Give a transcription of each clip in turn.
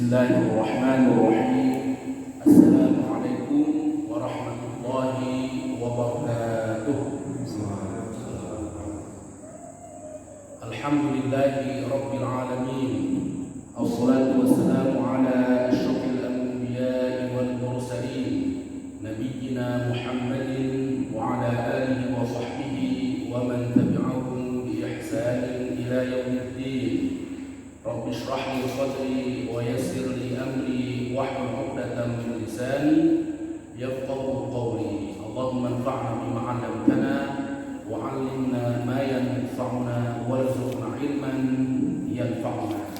Bismillahirrahmanirrahim. Assalamualaikum warahmatullahi wabarakatuh. Alhamdulillahi rabbil alamin. Assalatu wassalamu ala asyrafil anbiya'i wal mursalin nabiyyina Muhammadin wa ala alihi wa sahbihi wa man tabi'ahum bi ihsanin ila yaumiddin. Rabbi shrah li sadri wa yassir li amri wahlul 'uqdatam min lisani yafqahu qawli. Allahumma anfa'na bima 'allamtana wa 'allimna ma yanfa'una warzuqna 'ilman yanfa'una.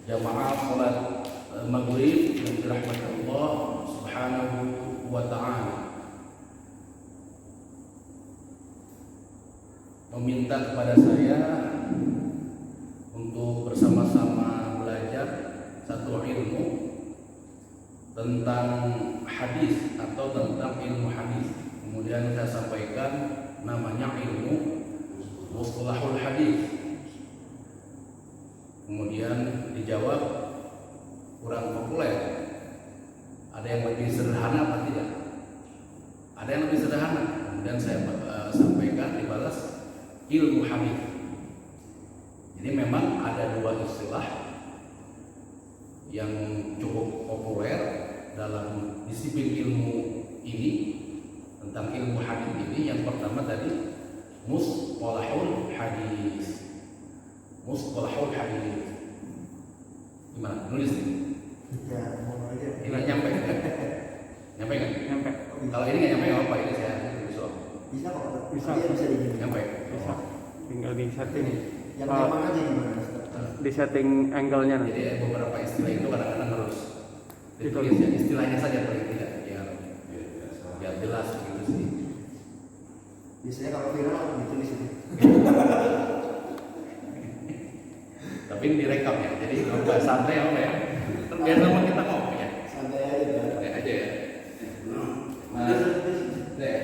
Jamaah salat maghrib yang dirahmati Allah Subhanahu wa ta'ala, meminta kepada saya untuk bersama-sama belajar satu ilmu tentang hadis atau tentang ilmu hadis. Kemudian saya sampaikan namanya ilmu mustalahul hadis. Kemudian dijawab kurang populer. Ada yang lebih sederhana apa tidak? Ada yang lebih sederhana. Kemudian saya sampaikan dibalas ilmu hadis. Jadi memang ada dua istilah yang cukup populer dalam disiplin ilmu ini, tentang ilmu hadis ini. Yang pertama tadi mustalahul hadis. Mustalahul hadis. Gimana? Nulis nih? Ya, mau aja. Ini nyampe kan? Nyampe kan? Nyampe. Kalau ini nggak nyampe nggak apa, ini saya tulis. Bisa kok. Bisa. Bisa digini. Nyampe. Bisa. Tinggal di setting. Yang nyaman aja gimana? Di setting angle-nya nanti. Jadi beberapa istilah itu kadang-kadang harus ditulis ya, istilahnya saja paling tidak, biar jelas gitu sih. Biasanya kalau viral ditulis itu. Tapi ini direkam ya, jadi nggak santai apa ya? Biar sama kita ngomong ya. Santai aja. Santai aja ya. Nah, deh,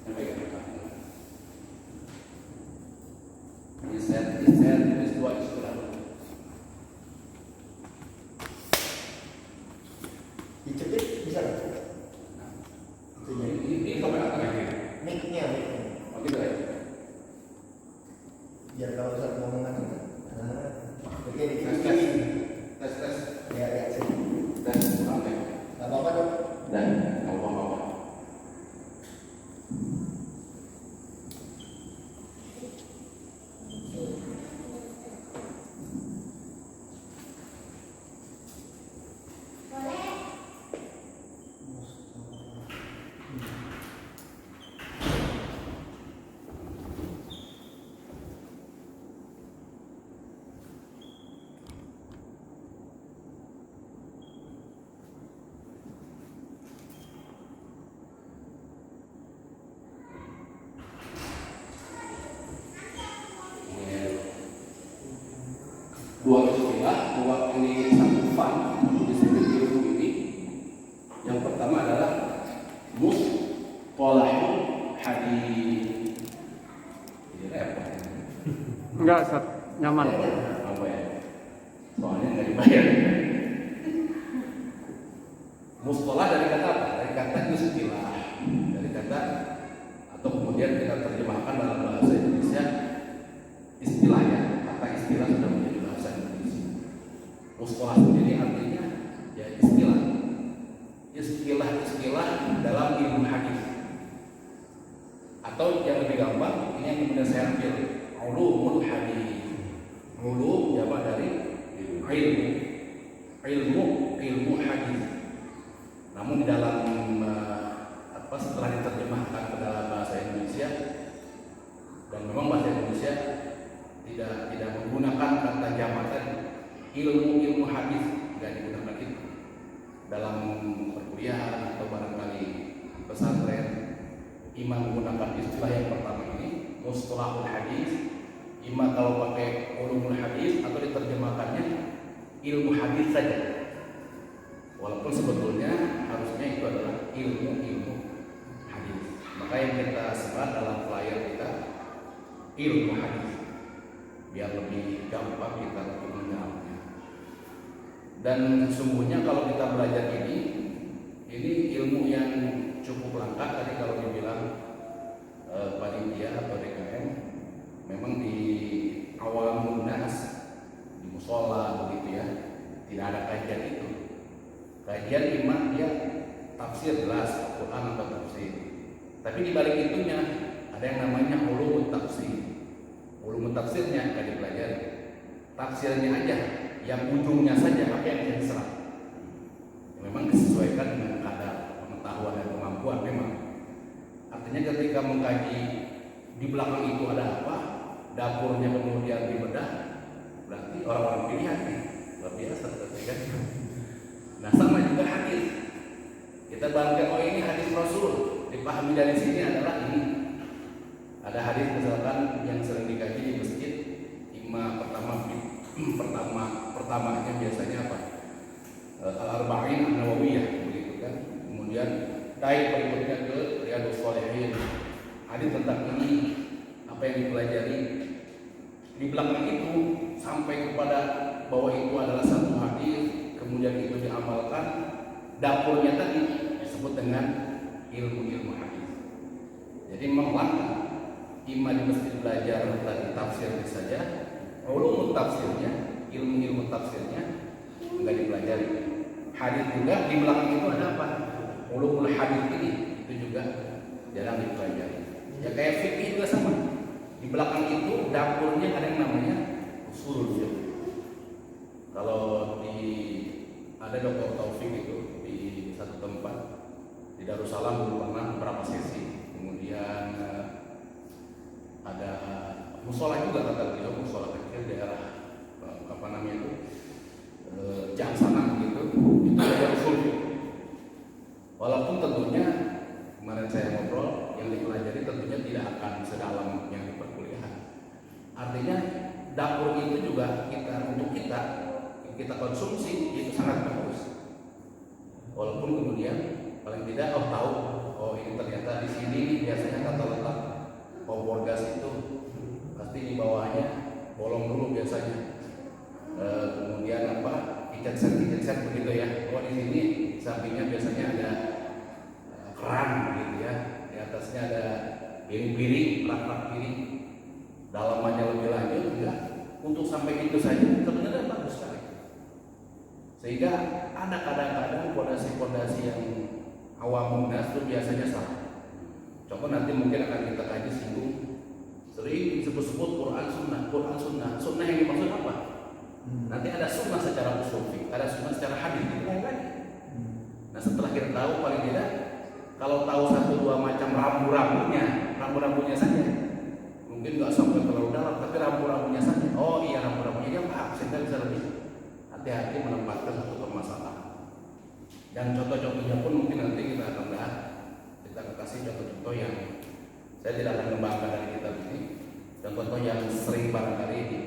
sampai ke depan. Saya tulis dua istilah. Dicepit bisa nggak? Ini kamera apa ya? Mic-nya. Oh gitu ya. Biar kalau saat ngomong nanti. Oke, Tes. Ya, sih. Tes kurang ya. Nggak apa-apa dong. Dan nggak apa-apa. Dua istilah, dua ini satu fun untuk disiplin ilmu ini. Yang pertama adalah mustalahul hadis. Jadi repot. Enggak, Sat. Nyaman. Apa ya? Soalnya nggak dibayar. Mustalah dari kata apa? Dari kata istilah. Dari kata, atau kemudian kita terjemahkan dalam bahasa Indonesia istilahnya. Kata istilah sudah menjadi bahasa Indonesia. Mustalah sendiri artinya ya istilah. Istilah dalam ilmu hadis. Atau yang lebih gampang, ini yang kemudian saya ambil, ulumul hadis. Ulum jamak dari ilmu hadis. Namun di dalam setelah diterjemahkan ke dalam bahasa Indonesia, dan memang bahasa Indonesia tidak menggunakan kata jamak tadi, ilmu hadis tidak digunakan itu dalam perkuliahan atau barangkali di pesantren. Imam menggunakan istilah yang pertama ini, mustalahul hadis. Imam kalau pakai ulumul hadis atau diterjemahkannya ilmu hadis saja. Walaupun sebetulnya harusnya itu adalah ilmu hadis. Maka yang kita sebar dalam flyer kita ilmu hadis, biar lebih gampang kita untuk menyerapnya. Dan sesungguhnya kalau kita belajar ini ilmu yang cukup lengkap. Tadi kalau dibilang panitia atau DKM, memang di awal munas di musola begitu ya, tidak ada kajian itu. Kajian imam dia tafsir jelas Quran atau tafsir. Tapi di balik itunya ada yang namanya ulumut tafsir. Ulumut tafsirnya akan dipelajari. Tafsirnya aja, yang ujungnya saja apa yang bisa diserap. Memang disesuaikan dengan kadar pengetahuan dan kemampuan memang. Artinya ketika mengkaji di belakang itu ada apa, dapurnya kemudian dibedah, berarti orang-orang pilihan nih luar biasa, kan? Nah sama juga hadis. Kita bangga, oh ini hadis Rasul. Dipahami dari sini adalah ini. Ada hadis misalkan yang sering dikaji di masjid, pertamanya biasanya apa? Al-Arba'in An-Nawawiyah begitu kan. Kemudian berikutnya ke Riyadhus Shalihin. Hadis tentang ini, apa yang dipelajari. Di belakang itu sampai kepada bahwa itu adalah satu hadis, kemudian itu diamalkan. Dapurnya tadi disebut dengan ilmu-ilmu hadis. Jadi memang imam di masjid belajar tadi tafsirnya saja, ulum tafsirnya, ilmu-ilmu tafsirnya enggak dipelajari. Hadis juga di belakang itu ada apa? Ulumul hadis ini itu juga jarang dipelajari. Ya kayak fikih juga sama. Di belakang itu dapurnya ada yang namanya usul fiqh. Kalau ada Dr. Taufik itu di satu tempat di Darussalam dulu pernah beberapa sesi. Kemudian ada musola juga kata beliau, musola kecil daerah apa namanya itu Jaksana gitu. Itu ada usul. Walaupun tentunya kemarin saya ngobrol yang dipelajari tentunya tidak akan sedalam yang di perkuliahan. Artinya dapur itu juga untuk kita konsumsi itu sangat bagus. Walaupun kemudian paling tidak tahu ini ternyata di sini biasanya tata letak kompor gas itu pasti di bawahnya bolong dulu biasanya. Kemudian kitchen set begitu ya. Di sini sampingnya biasanya ada keran gitu ya. Di atasnya ada piring-piring, rak piring. Dalamannya lebih lanjut enggak. Untuk sampai itu saja sebenarnya bagus sekali. Sehingga ada kadang-kadang pondasi-pondasi yang awam munas itu biasanya salah. Contoh nanti mungkin akan kita kaji singgung. Sering disebut-sebut Quran Sunnah. Sunnah yang dimaksud apa? Nanti ada sunnah secara usul fiqh, ada sunnah secara hadis, itu lain lagi. Nah setelah kita tahu paling tidak, kalau tahu satu dua macam rambu-rambunya saja, mungkin nggak sampai terlalu dalam, tapi rambu-rambunya saja. Oh iya rambu-rambunya dia paham, sehingga bisa lebih hati-hati menempatkan satu permasalahan. Dan contoh-contohnya pun mungkin nanti kita akan bahas. Kita akan kasih contoh-contoh yang saya tidak akan membanggakan dari kitab ini, contoh-contoh yang sering barangkali di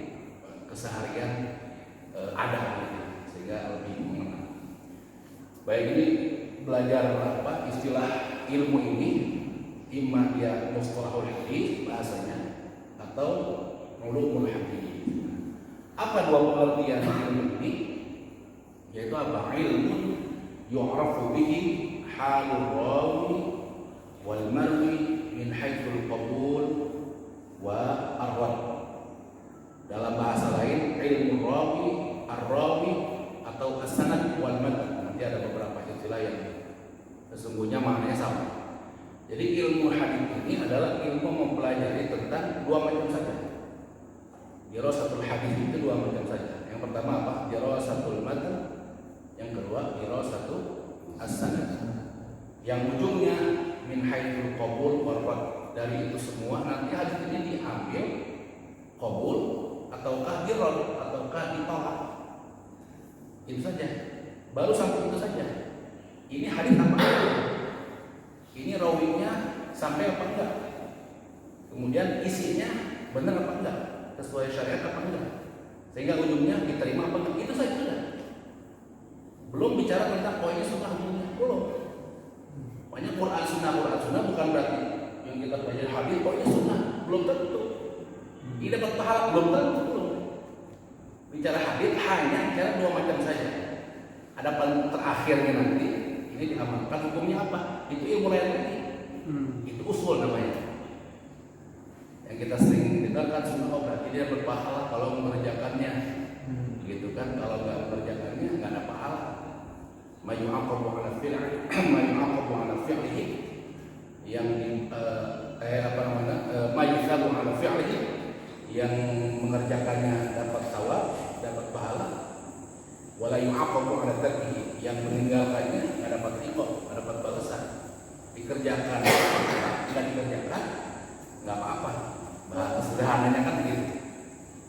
keseharian ada gitu, sehingga lebih mengenal. Baik, ini belajar istilah ilmu ini, imma dia mustalahul hadis bahasanya atau ulumul hadis. Apa dua pengertian ilmu ini? Yaitu apa? Ilmu yu'rafu bihi halur rawi wal marwi min haitsul qabul wa ar-rad. Dalam bahasa lain ilmu rawi, ar-rawi atau as-sanad wal matan. Nanti ada beberapa istilah yang sesungguhnya maknanya sama. Jadi ilmu hadis ini adalah ilmu mempelajari tentang dua macam saja. Dirasatul hadis itu dua macam saja. Yang pertama apa? Dirasatul matan. Yang kedua dirasatul as-sanad. Yang ujungnya min haitsul qabul wal rad. Dari itu semua nanti hadis ini diambil qabul ataukah dirad ataukah ditolak. Itu saja. Baru sampai itu saja. Ini hadis apa enggak? Ini rawinya sampai apa enggak? Kemudian isinya benar apa enggak? Sesuai syariat apa enggak? Sehingga ujungnya diterima apa enggak? Itu saja sudah. Belum bicara tentang poinnya sunnah ujungnya. Belum. Banyak Quran sunnah bukan berarti yang kita pelajari hadis poinnya sunnah. Belum tentu. Ini dapat pahala belum tentu. Bicara hadis hanya bicara dua macam saja. Adapun terakhirnya nanti ini diamalkan hukumnya apa? Itu ilmu lain lagi. Itu usul namanya. Yang kita sering dengarkan sunnah, oh berarti dia berpahala kalau mengerjakannya. Gitu kan? Kalau nggak mengerjakannya nggak ada pahala. Mayu'aqabu 'ala fi'li, mayu'aqabu 'ala fi'lihi, yang mayu'aqabu 'ala fi'lihi, yang mengerjakannya dapat thawab, dapat pahala. Wala yu'aqabu 'ala tarkihi, yang meninggalkannya nggak dapat iqab, nggak dapat balasan. Dikerjakan, nggak dikerjakan, nggak apa-apa. Bahasa sederhananya kan begitu.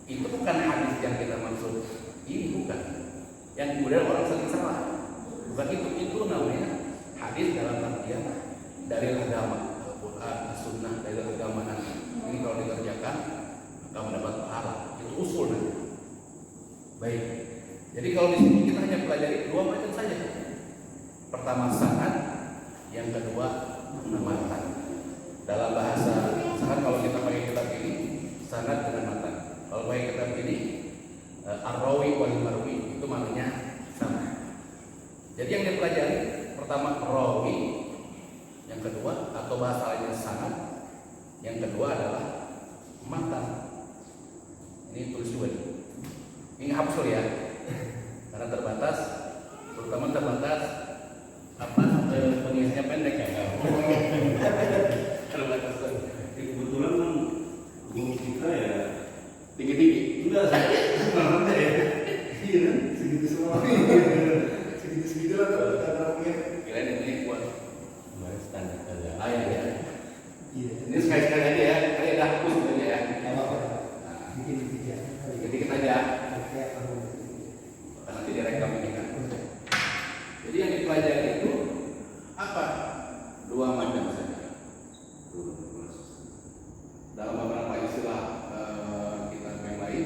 Itu bukan hadis yang kita maksud. Ini bukan. Yang kemudian orang sering salah. Bukan itu namanya hadis dalam artian dari agama, Al-Quran, As-Sunnah, dari agama nanti. Ini kalau dikerjakan akan mendapat pahala. Itu usul nanti. Baik. Jadi kalau di sini kita hanya pelajari dua macam saja. Pertama sanad, yang kedua matan. Dalam bahasa sanad kalau kita pakai kitab ini sanad dengan matan. Kalau pakai kitab ini ar-rawi wal marwi, itu maknanya sama. Jadi yang dipelajari pertama rawi, yang kedua atau bahasa lainnya sanad, yang kedua adalah matan. Ini tulis dua. Ini hafsul ya. Karena terbatas, terutama terbatas pengisinya pendek ya. Terbatas. Kebetulan kan guru kita ya Tinggi-tinggi. enggak sebenarnya ya. Iya kan? Segitu semua. Segitu lah kalau Kirain ini buat standar saja. ya. Iya. Ini sekali-sekali aja ya. Kali ada hapus aja ya. Nggak apa-apa. Nah, Dikit-dikit ya. dikit aja. Kayak kamu. Nanti direkam ini kan. Jadi yang dipelajari itu apa? Dua macam saja. Dalam beberapa istilah kita yang lain,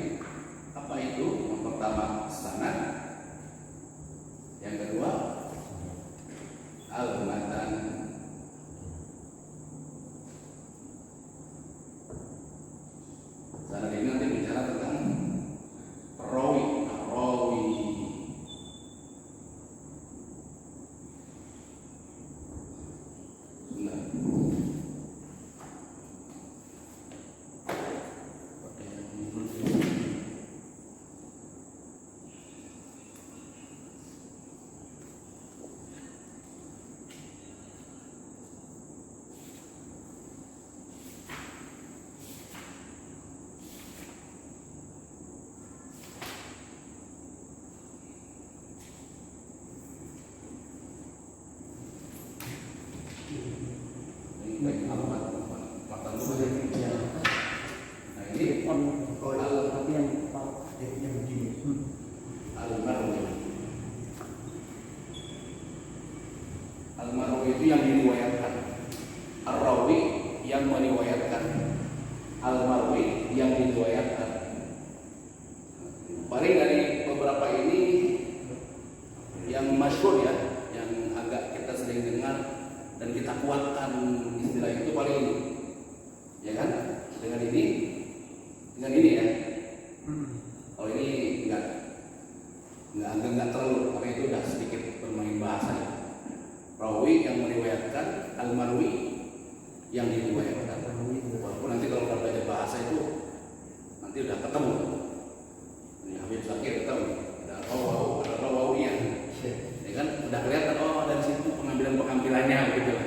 apa itu? Yang pertama sanad, yang kedua al-matan. Sanad ini nanti bicara tentang perawi. Matan dulu. Nah ini Tapi yang yang begini. al-marwi. Al-marwi itu yang diriwayatkan. Ar-rawi yang meriwayatkan. Al-marwi yang diriwayatkan. Paling dari beberapa ini yang masyhur ya, yang agak kita sering dengar dan kita kuatkan istilah itu paling ini, ya kan? Dengan ini ya. Kalau ini enggak terlalu, karena itu udah sedikit bermain bahasa ya. Rawi yang meriwayatkan, al-marwi yang diriwayatkan. Walaupun nanti kalau kita belajar bahasa itu nanti udah ketemu. Ini Habib Zakir ketemu. Ada rawawiyah. Ya kan? Udah kelihatan dari situ pengambilannya begitu lah.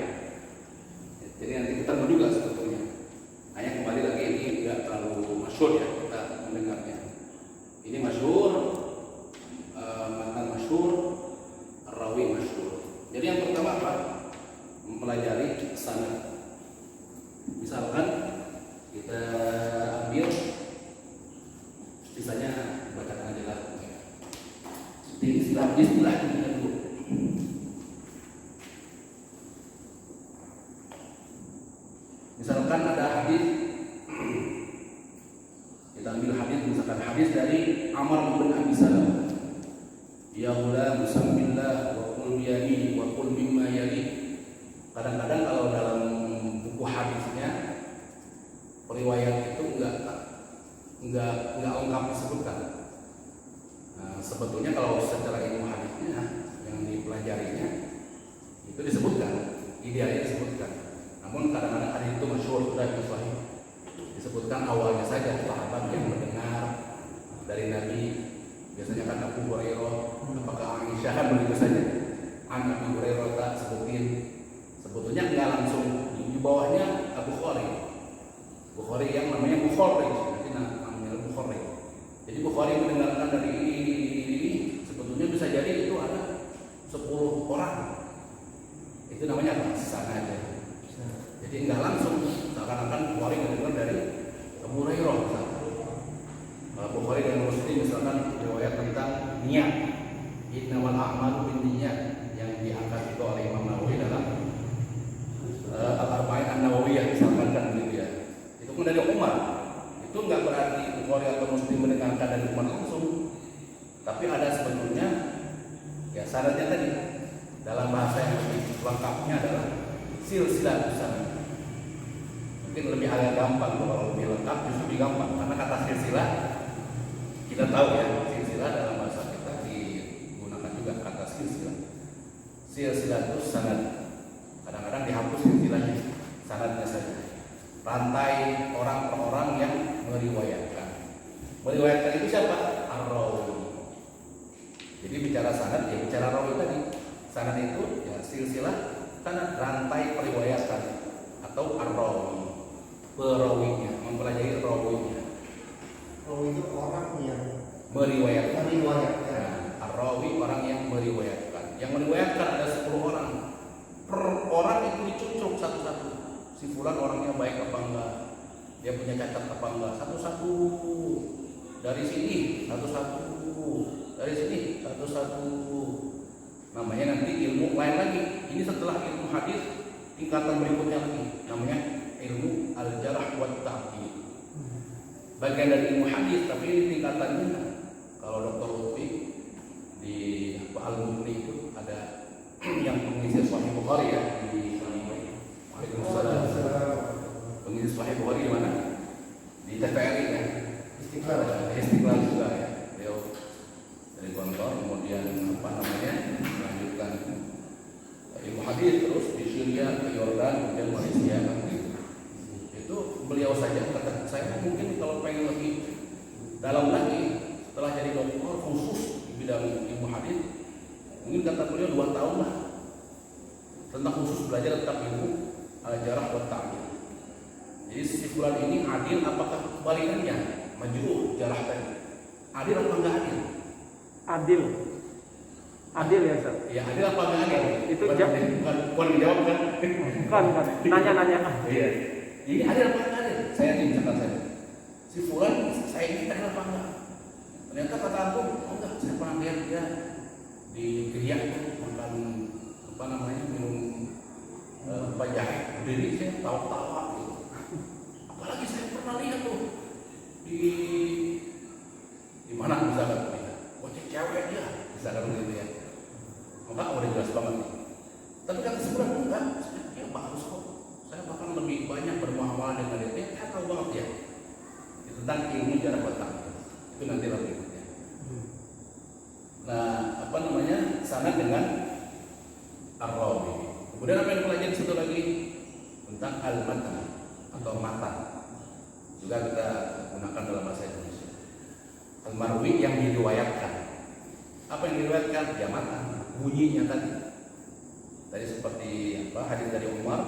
Jadi nanti ketemu juga sebetulnya. Hanya kembali lagi ini enggak terlalu masyhur ya kita mendengarnya. Ini masyhur, matan masyhur, rawi masyhur. Jadi yang pertama apa? Mempelajari sanad. Misalkan kita ambil, misalnya bacakan aja lah. Istilah ini dulu. Misalkan ada hadis, kita ambil hadis, misalkan hadis dari Amr bin Abi Salam. Ya ghulam sambillah wa qul biyadi wa qul mimma yali. Kadang-kadang kalau dalam buku hadisnya periwayat itu enggak lengkap disebutkan. Nah, sebetulnya kalau secara ilmu hadisnya dipelajarinya itu disebutkan, idealnya disebutkan. Namun kadang-kadang hadis itu masyhur sudah sahih. Disebutkan awalnya saja sahabat yang mendengar dari Nabi, biasanya kan Abu Hurairah, apakah Aisyah begitu saja. Abu Hurairah tak sebutin, sebetulnya enggak langsung di bawahnya Abu Bukhari yang namanya Bukhari, nanti namanya Bukhari. Jadi Bukhari mendengarkan dari ini, sebetulnya bisa jadi itu ada 10 orang. Itu namanya apa? Sanad. Jadi enggak langsung, seakan-akan Bukhari mendengar dari Abu Hurairah. Bukhari dan Muslim misalkan riwayat tentang niat, innamal a'malu binniyat, yang diangkat itu oleh Imam Nawawi dalam Al-Arba'in An-Nawawiyah misalkan kan gitu ya. Itu pun dari Umar. Itu enggak berarti Bukhari atau Muslim mendengarkan dari Umar langsung, tapi ada sebetulnya ya syaratnya tadi. Dalam bahasa yang lebih lengkapnya adalah silsilah sanad. Mungkin lebih agak gampang, kalau lebih lengkap justru lebih gampang karena kata silsilah kita tahu ya, silsilah dalam bahasa kita digunakan juga kata silsilah. Silsilah itu sanad. Kadang-kadang dihapus silsilahnya, sanadnya saja. Rantai orang per orang yang meriwayatkan. Meriwayatkan itu siapa? Ar-rawi. Jadi bicara sanad ya bicara rawi tadi. Sanad itu ya silsilah sanad, rantai periwayatan atau ar-rawi. Perawinya, mempelajari rawinya. Rawi itu orang yang Meriwayatkan. meriwayatkan. Ar-rawi orang yang meriwayatkan. Yang meriwayatkan ada 10 orang. Per orang itu dicucuk satu-satu. Si fulan orangnya baik apa enggak? Dia punya cacat apa enggak? Satu-satu. Dari sini satu-satu. Dari sini satu-satu. Namanya nanti ilmu lain lagi. Ini setelah ilmu hadis tingkatan berikutnya lagi. Namanya ilmu al-jarh wa ta'dil. Bagian dari ilmu hadis, tapi ini tingkatannya kalau Dr. Lutfi di Al-Mughni itu ada yang pengisi Sahih Bukhari ya di Waalaikumsalam. Pengisi Sahih Bukhari di mana? Di TVRI ya. Istiqlal juga ya. Beliau dari Gontor, kemudian apa namanya melanjutkan ilmu hadis terus di Syria, ke Yordan, kemudian Malaysia kan gitu. Itu beliau saja kata saya mungkin kalau pengen lebih dalam lagi setelah jadi dokter khusus di bidang ilmu hadis, mungkin kata beliau 2 tahun lah tentang khusus belajar tentang ilmu al-jarh wa ta'dil. Jadi si fulan ini adil apakah kebalikannya? Majruh jarah tadi. Adil apa enggak adil? Adil ya Ustaz? Ya adil apa enggak adil? Itu bukan dijawab kan? Bukan. Nanya-nanya. Iya. Ini adil apa enggak adil? Saya misalkan saya. Si fulan saya ini adil apa enggak? Ternyata kata aku, oh enggak, saya pernah lihat dia di Kriak makan apa namanya minum apa jahe berdiri saya tawa-tawa gitu. Apalagi saya pernah lihat tuh di mana misalkan wajah cewek dia misalkan begitu ya. Enggak udah jelas banget nih. Tapi kata sebelah enggak, ya bagus kok. Saya bahkan lebih banyak bermuamalah dengan dia. Saya tahu banget ya. Tentang ilmu cara bertanya. Itu nanti lagi berikutnya. Nah, apa namanya? Sanad dengan ar-rawi. Kemudian apa yang dipelajari satu lagi tentang al-matan atau matan. Juga kita gunakan dalam bahasa Indonesia. Al-marwi yang diriwayatkan. Apa yang diriwayatkan? Ya matan, bunyinya tadi. Tadi seperti apa? Hadis dari Umar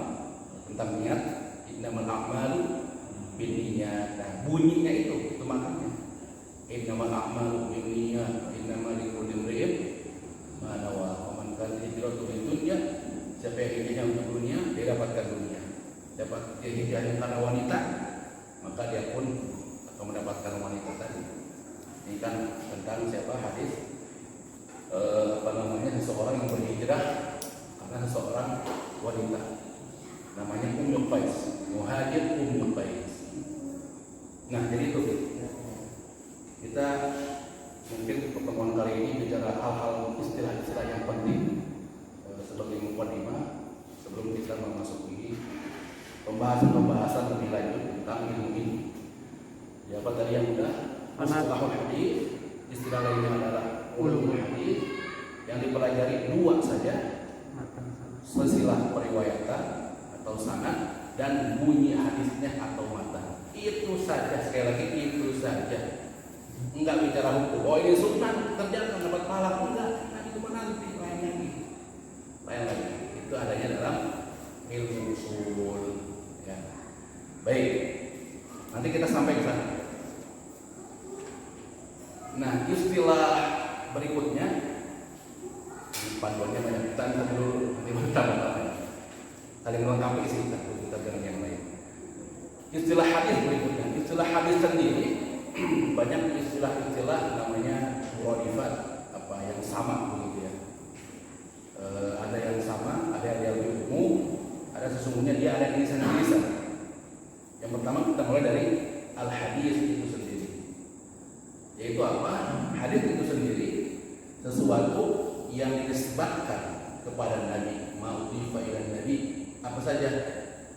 tentang niat, innamal a'malu binniyat. Nah, bunyinya itu maknanya. Innamal a'malu binniyat, innamal likulli imri'in ma nawa. Wa man kana hijratuhu lidunya, siapa yang hijrahnya untuk dunia, dia dapatkan dunia. Dapat dia hijrahnya karena wanita, maka dia pun akan mendapatkan wanita tadi. Ini kan tentang siapa hadis apa namanya seseorang yang berhijrah karena seseorang wanita. Namanya Ummu Qais, muhajir Ummu Qais. Nah, jadi itu kita mungkin pertemuan kali ini bicara hal-hal istilah-istilah yang penting sebagai mukadimah sebelum kita memasuki pembahasan lebih lanjut tentang ilmu ini. Ya, apa tadi yang udah mustalahul hadis, istilah lainnya adalah ulumul hadis yang dipelajari dua saja, Matan sana. silsilah periwayatan atau sanad dan bunyi hadisnya atau matan. Itu saja, sekali lagi itu saja. Enggak bicara hukum. Oh ini sunnah kerjakan dapat pahala, enggak. Nanti cuma nanti lain lagi. Itu adanya dalam ilmu usul. Ya. Baik. Nanti kita sampai ke sana. Nah, istilah berikutnya panduannya banyak, kita lihat dulu nanti bertambah-tambah. Saling melengkapi isi kita dengan yang lain. Istilah hadis berikutnya, istilah hadis sendiri banyak istilah-istilah namanya muradifat, apa yang sama begitu ya. Ada yang sama, ada yang lebih umum, ada sesungguhnya dia ada irisan. Yang pertama kita mulai dari al-hadis itu sendiri. Yaitu apa? Hadis itu sendiri sesuatu yang dinisbatkan kepada Nabi, ma'udhifa ila Nabi, apa saja,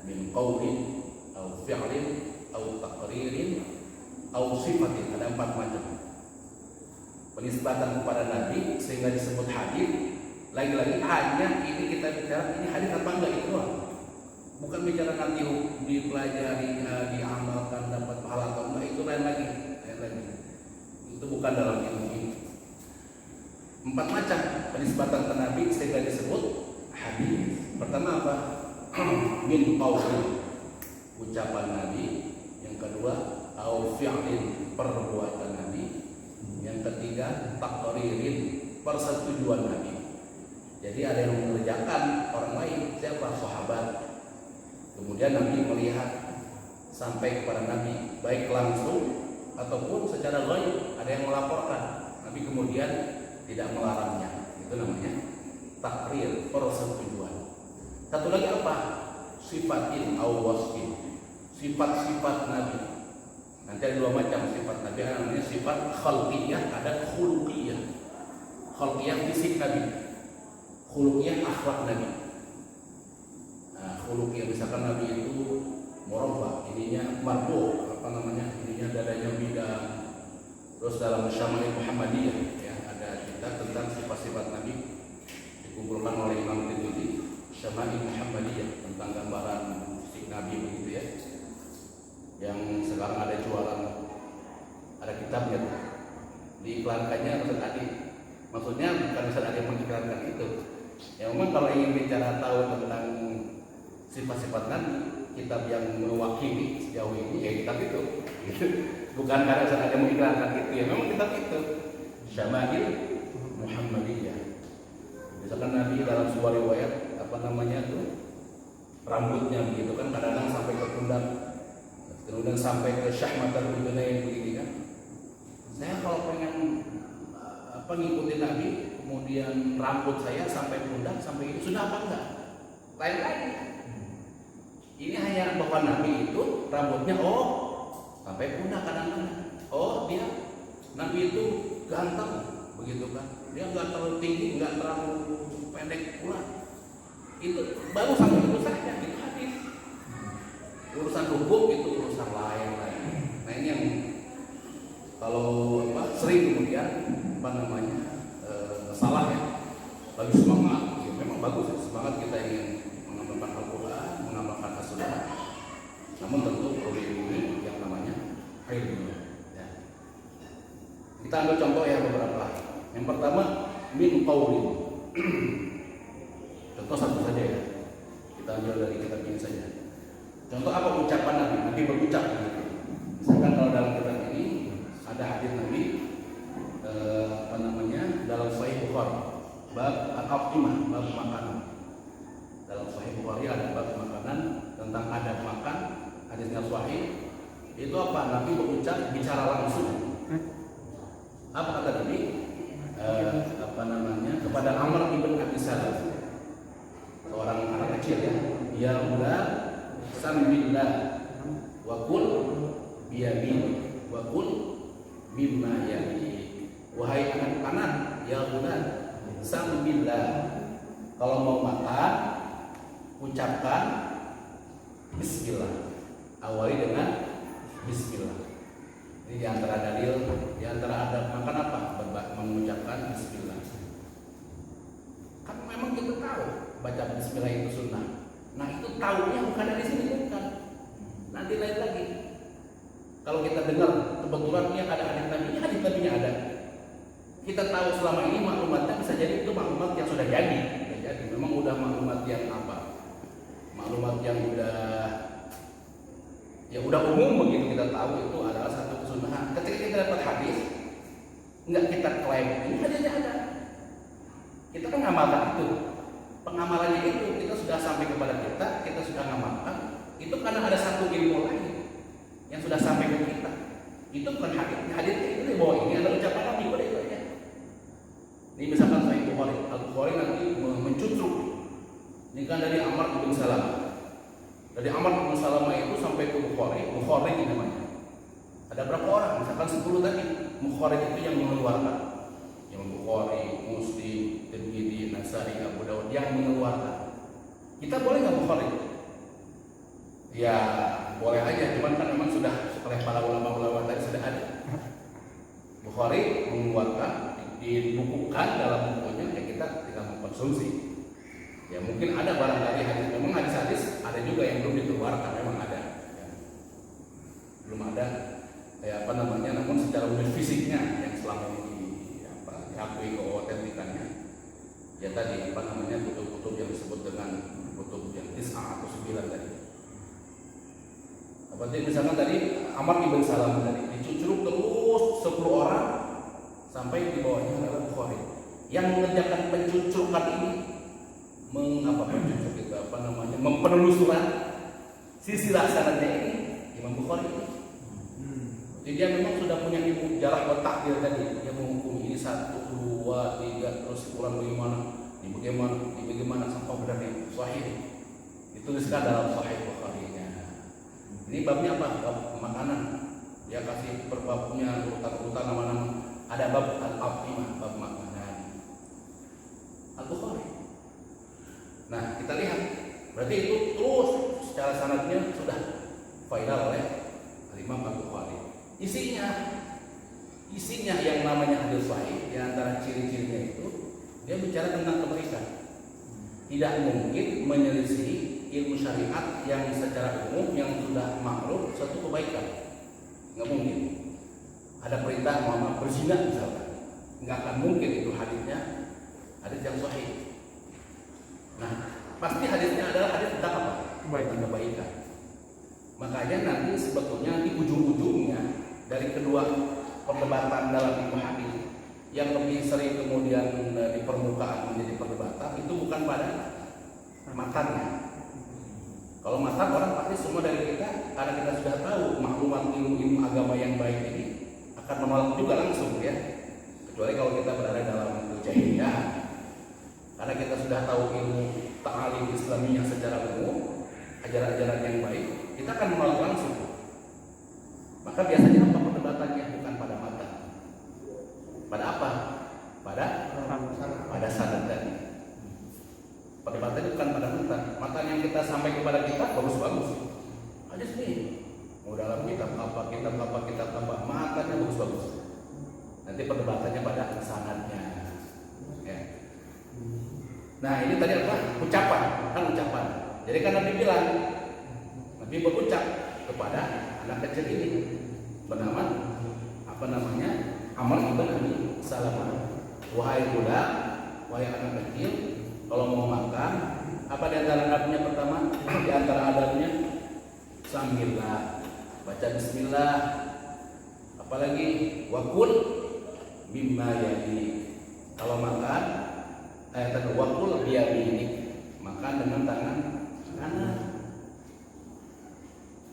min qaulin au fi'lin au taqririn au sifatin, ada 4 macam penisbatan kepada Nabi sehingga disebut hadis. Lagi-lagi hanya ini kita bicara ini hadis apa enggak, itu doang. Bukan bicara nanti dipelajari, diamalkan dapat pahala atau enggak, itu lain lagi. Itu bukan dalam ilmu ini. 4 macam penisbatan ke Nabi sehingga disebut hadis. Pertama apa? Min qaulin, ucapan Nabi. Yang kedua, au fi'lin, perbuatan Nabi. Yang ketiga, taqririn, persetujuan Nabi. Jadi ada yang mengerjakan orang lain, siapa? Sahabat. Kemudian Nabi melihat sampai kepada Nabi, baik langsung ataupun secara ghaib, ada yang melaporkan. Nabi kemudian tidak melarangnya. Itu namanya takrir, persetujuan. Satu lagi apa? Sifatin au wasfin, sifat-sifat Nabi. Nanti ada 2 macam sifat Nabi, ada namanya sifat khalqiyah, ada khuluqiyah. Khalqiyah fisik Nabi, khuluqiyah akhlak Nabi. Nah, khuluqiyah misalkan Nabi itu murabba, ininya marbu, apa namanya? Ininya dadanya bidang. Terus dalam Syama'il Muhammadiyah ya, ada kitab tentang sifat-sifat Nabi dikumpulkan oleh Imam Tirmidzi, Syama'il Muhammadiyah, tentang gambaran fisik Nabi begitu ya. Yang sekarang ada jualan, ada kitabnya tuh. Diiklankannya Ustaz Adi. Maksudnya bukan Ustaz Adi mengiklankan itu. Ya memang kalau ingin bicara tahu tentang sifat-sifat Nabi, kitab yang mewakili sejauh ini ya kitab itu. Bukan karena Ustaz Adi mengiklankan itu, ya memang kitab itu. Syama'il Muhammadiyah. Misalkan Nabi dalam sebuah riwayat apa namanya tuh, rambutnya begitu kan kadang-kadang sampai ke pundak, kemudian sampai ke syahmatul udunain begitu kan. Saya kalau pengen ngikutin Nabi, kemudian rambut saya sampai pundak, sampai itu sudah apa enggak? Lain lagi. Ini hanya bahwa Nabi itu rambutnya sampai pundak kadang-kadang. Dia Nabi itu ganteng begitu kan. Dia enggak terlalu tinggi, enggak terlalu pendek pula. Itu baru sampai itu saja, itu hadis. Urusan hukum itu urusan lain. Nah ini yang kalau sering kemudian salah ya. Bagi semangat, ya memang bagus ya, semangat kita ingin mengamalkan Al-Quran, mengamalkan As-Sunnah. Namun tentu perlu ini yang namanya ilmu. Ya. Kita ambil contoh ya beberapa. Yang pertama min qaulin. Contoh satu saja ya. Kita ambil dari kitab ini saja. Contoh apa ucapan Nabi? Nabi berucap gitu. Misalkan kalau dalam kitab ini ada hadis Nabi dalam Sahih Bukhari bab al-aqimah, bab makanan. Dalam Sahih Bukhari ada bab makanan tentang adab makan, hadisnya sahih. Itu apa? Nabi berucap bicara langsung. Apa kata Nabi? Kepada Amr ibn Abi Salam, seorang anak kecil ya. Ya bulan sambillah wa kul biyamin wa kul mimma yali. Wahai anak-anak, ya bulan sambillah, kalau mau makan ucapkan bismillah, awali dengan bismillah. Ini diantara dalil, diantara adab makan apa? Mengucapkan bismillah. baca bismillah itu sunnah. Nah itu tahunya bukan dari sini, bukan. Nanti lain lagi. Kalau kita dengar kebetulan yang ada hadis nabinya ada. Kita tahu selama ini maklumatnya bisa jadi itu maklumat yang sudah jadi. Memang udah maklumat yang apa? Maklumat yang udah umum begitu, kita tahu itu adalah satu kesunahan. Ketika kita dapat hadis, nggak kita klaim ini hadisnya ada. Kita kan ngamalkan itu. Pengamalannya itu kita sudah sampai kepada kita sudah ngamalkan. Itu karena ada satu ilmu lain yang sudah sampai ke kita. Itu bukan hadis. Hadisnya itu bahwa ini adalah ucapan Nabi, udah itu aja. Ini misalkan Sahih Bukhari, Al-Bukhari nanti mencucuk. Ini kan dari Amr bin Salam. Dari Amr bin Salam itu sampai ke Bukhari ini namanya. Ada berapa orang? Misalkan 10 tadi. Bukhari itu yang mengeluarkan. Yang Bukhari, Muslim, Tirmidzi, Nasai, Abu Dawud yang mengeluarkan. Kita boleh nggak Bukhari? Ya boleh aja, cuman kan memang sudah oleh para ulama-ulama tadi sudah ada. Bukhari mengeluarkan, dibukukan dalam bukunya, ya kita tinggal mengkonsumsi. Ya mungkin ada barangkali hadis, memang hadis-hadis ada juga yang belum dikeluarkan, memang ada. Ya. Belum ada, namun secara wujud fisiknya yang selama ini diakui keotentikannya. Ya tadi kutub-kutub yang disebut dengan kutub yang 9 atau 9 tadi. Seperti misalkan tadi Amr bin Salam tadi dicucuruk terus 10 orang sampai di bawahnya adalah Bukhari. Yang mengerjakan pencucukan ini mempenelusuran silsilah sanadnya ini Imam Bukhari. Jadi dia memang sudah punya ilmu jarah wa takdir tadi. Dia menghukumi ini 1, 2, 3 terus kurang bagaimana sampai benar sahih. Dituliskan dalam Sahih Bukhari. Ini babnya apa? Bab makanan. Dia kasih per babnya urutan nama-nama. Ada bab al-afimah, bab makanan. Al-Bukhari. Nah, kita lihat. Berarti itu terus secara sanadnya sudah viral oleh Imam Al-Bukhari. Isinya yang namanya hadis sahih, di antara ciri-cirinya itu dia bicara tentang kebaikan. Tidak mungkin menyelisih ilmu syariat yang secara umum yang sudah maklum suatu kebaikan. Nggak mungkin. Ada perintah Muhammad berzina misalkan, nggak akan mungkin itu hadisnya hadis yang sahih. Nah, pasti hadisnya adalah hadis tentang apa? Kebaikan. Makanya nanti sebetulnya di ujung-ujungnya dari kedua perdebatan dalam ilmu hadis yang lebih sering kemudian di permukaan menjadi perdebatan itu bukan pada matannya. Kalau matan orang pasti semua dari kita, karena kita sudah tahu maklumat ilmu agama yang baik ini akan menolak juga langsung ya. Kecuali kalau kita berada dalam kejahilian. Karena kita sudah tahu ilmu ta'alim Islamiyah secara umum, ajaran-ajaran yang baik, kita akan menolak langsung. Maka biasanya apa perdebatannya? Bukan pada matan. Pada apa? Pada sanad tadi. Perdebatannya bukan pada matan yang kita sampai kepada kita bagus-bagus. Hadis nih, mau dalam kitab apa, matannya bagus-bagus. Nanti perdebatannya pada sanadnya. Ya. Nah ini tadi apa? Ucapan. Jadi kan Nabi bilang, Nabi berucap kepada anak kecil ini bernama Amr bin Abi Salamah. Wahai budak, wahai anak kecil, kalau mau makan, apa di antara adabnya pertama? Di antara adabnya sambillah, baca bismillah. Apalagi wakul mimma yali. Kalau makan, wakul biyaminik, makan dengan tangan kanan.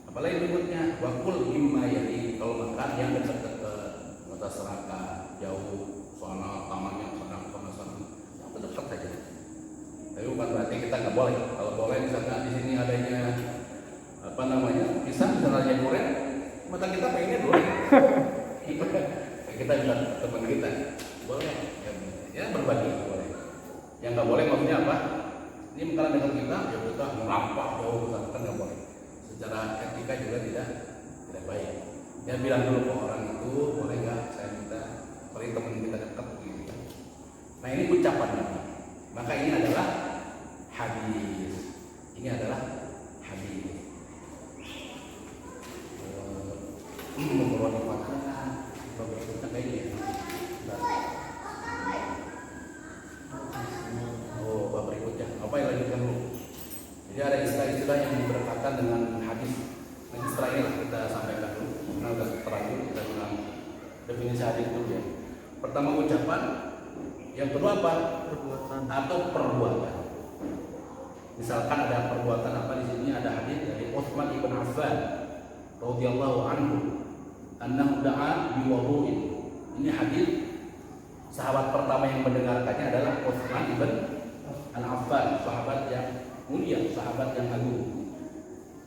Apalagi berikutnya wakul mimma yali. Kalau makan yang dekat-dekat, nggak terserahkan jauh, soalnya tamannya sana, yang dekat saja. Tapi bukan berarti kita nggak boleh. Kalau boleh misalkan di sini adanya pisang misalnya goreng, mata kita pengennya dulu. Kita bilang teman kita boleh, ya berbagi boleh. Yang nggak boleh maksudnya apa? Ini makanan dengan kita, ya kita merampak jauh, kan nggak boleh. Secara etika juga tidak baik. Ya bilang dulu ke orang itu, boleh nggak saya minta, paling teman kita dekat gitu. Nah ini ucapannya. Maka ini adalah hadis. Ini adalah hadis. Membawa makanan, berikutnya kayak ini ya. Oh, bab berikutnya. Apa yang lanjutkan dulu? Jadi ada istilah-istilah yang berkaitan dengan hadis. Nah, istilah ini kita sampaikan dulu. Karena sudah terlanjur kita bilang definisi hadis dulu ya. Pertama ucapan, yang kedua apa? Perbuatan. Atau perbuatan. Misalkan ada perbuatan apa di sini, ada hadis dari Utsman ibn Affan radhiyallahu anhu annahu da'a biwudu'in. Ini hadis sahabat pertama yang mendengarkannya adalah Utsman ibn Affan, sahabat yang mulia, sahabat yang agung.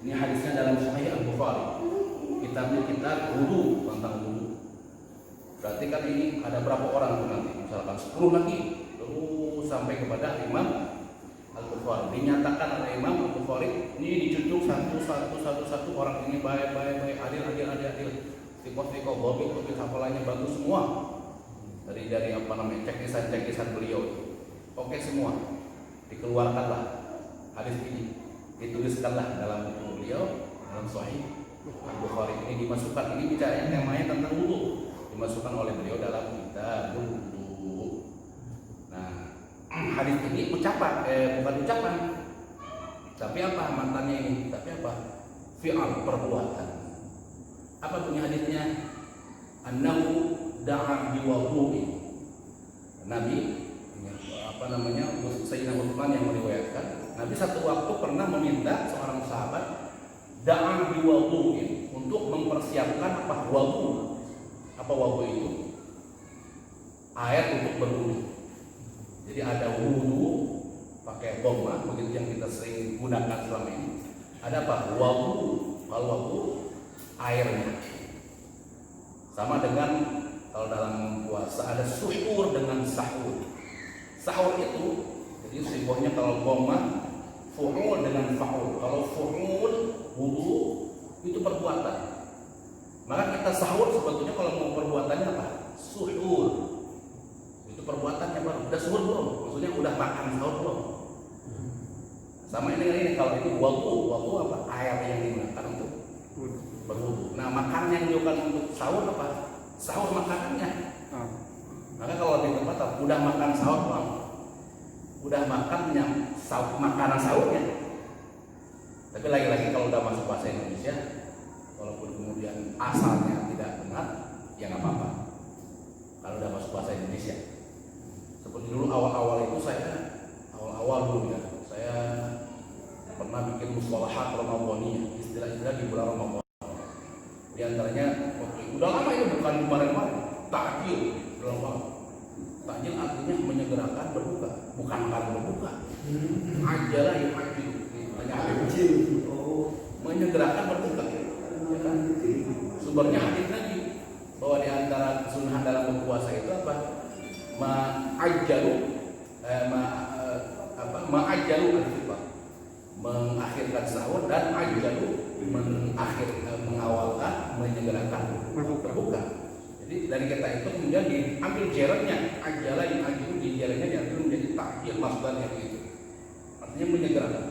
Ini hadisnya dalam Sahih Al-Bukhari. Kitabnya kitab wudu, tentang wudu. Berarti kan ini ada berapa orang tuh nanti? Misalkan 10 lagi, terus sampai kepada Imam Al-Bukhari. Dinyatakan oleh Imam Al-Bukhari, ini dicucuk satu orang ini baik, adil. Tiko, bobit, hafalannya bagus semua. Dari apa namanya, cekisan beliau. Oke semua. Dikeluarkanlah hadis ini. Dituliskanlah dalam buku beliau, dalam Sahih Al-Bukhari. Ini dimasukkan, ini bicaranya temanya tentang wudu. Dimasukkan oleh beliau dalam kitab wudu. Nah, hadis ini bukan ucapan, tapi apa mantannya ini? Tapi apa? Fi'al, perbuatan. Apa punya hadisnya? Annahu da'a biwudu'in. Nabi, Sayyidina Utsman yang meriwayatkan, Nabi satu waktu pernah meminta seorang sahabat da'a biwudu'in untuk mempersiapkan apa? Wudu. Apa wudu itu? Air untuk berwudu. Jadi ada wudu pakai dhamma, begitu yang kita sering gunakan selama ini. Ada apa? Wudu. Kalau wudu airnya. Sama dengan kalau dalam puasa ada suhur dengan sahur. Sahur itu jadi simbolnya kalau dhamma fu'ul dengan fa'ul. Kalau fu'ul wudu itu perbuatan. Maka kita sahur sebetulnya kalau mau perbuatannya apa? Suhur. Itu perbuatannya baru. Udah suhur belum? Maksudnya udah makan sahur belum? Sama ini kalau itu wudu apa? Air yang digunakan untuk berwudu. Nah, makanan yang digunakan untuk sahur apa? Sahur makanannya. Maka kalau di tempat udah makan sahur belum? Udah makannya makanan sahurnya. Tapi lagi-lagi kalau udah masuk bahasa Indonesia, walaupun kemudian asalnya tidak benar, ya nggak apa-apa. Kalau udah masuk bahasa Indonesia, seperti dulu awal-awal itu awal dulu ya, saya pernah bikin mustalahat Ramadaniyah, istilah-istilah di bulan Ramadan. Di antaranya waktu itu, udah lama ini bukan kemarin-kemarin, takjil dalam waktu. Takjil artinya menyegerakan berbuka, bukan makan berbuka. Ajalah yang takjil, menyegerakan berbuka. Ya kan? Sumbernya hadis lagi bahwa di antara sunnah dalam berpuasa itu apa? Ma'ajalu al-fitr, mengakhirkan sahur, dan ajalu mengawalkan menyegerakan berbuka. Jadi dari kata itu kemudian diambil jaraknya, ajala yang ajalu di jaraknya diambil menjadi takjil, maksudnya itu. Artinya menyegerakan.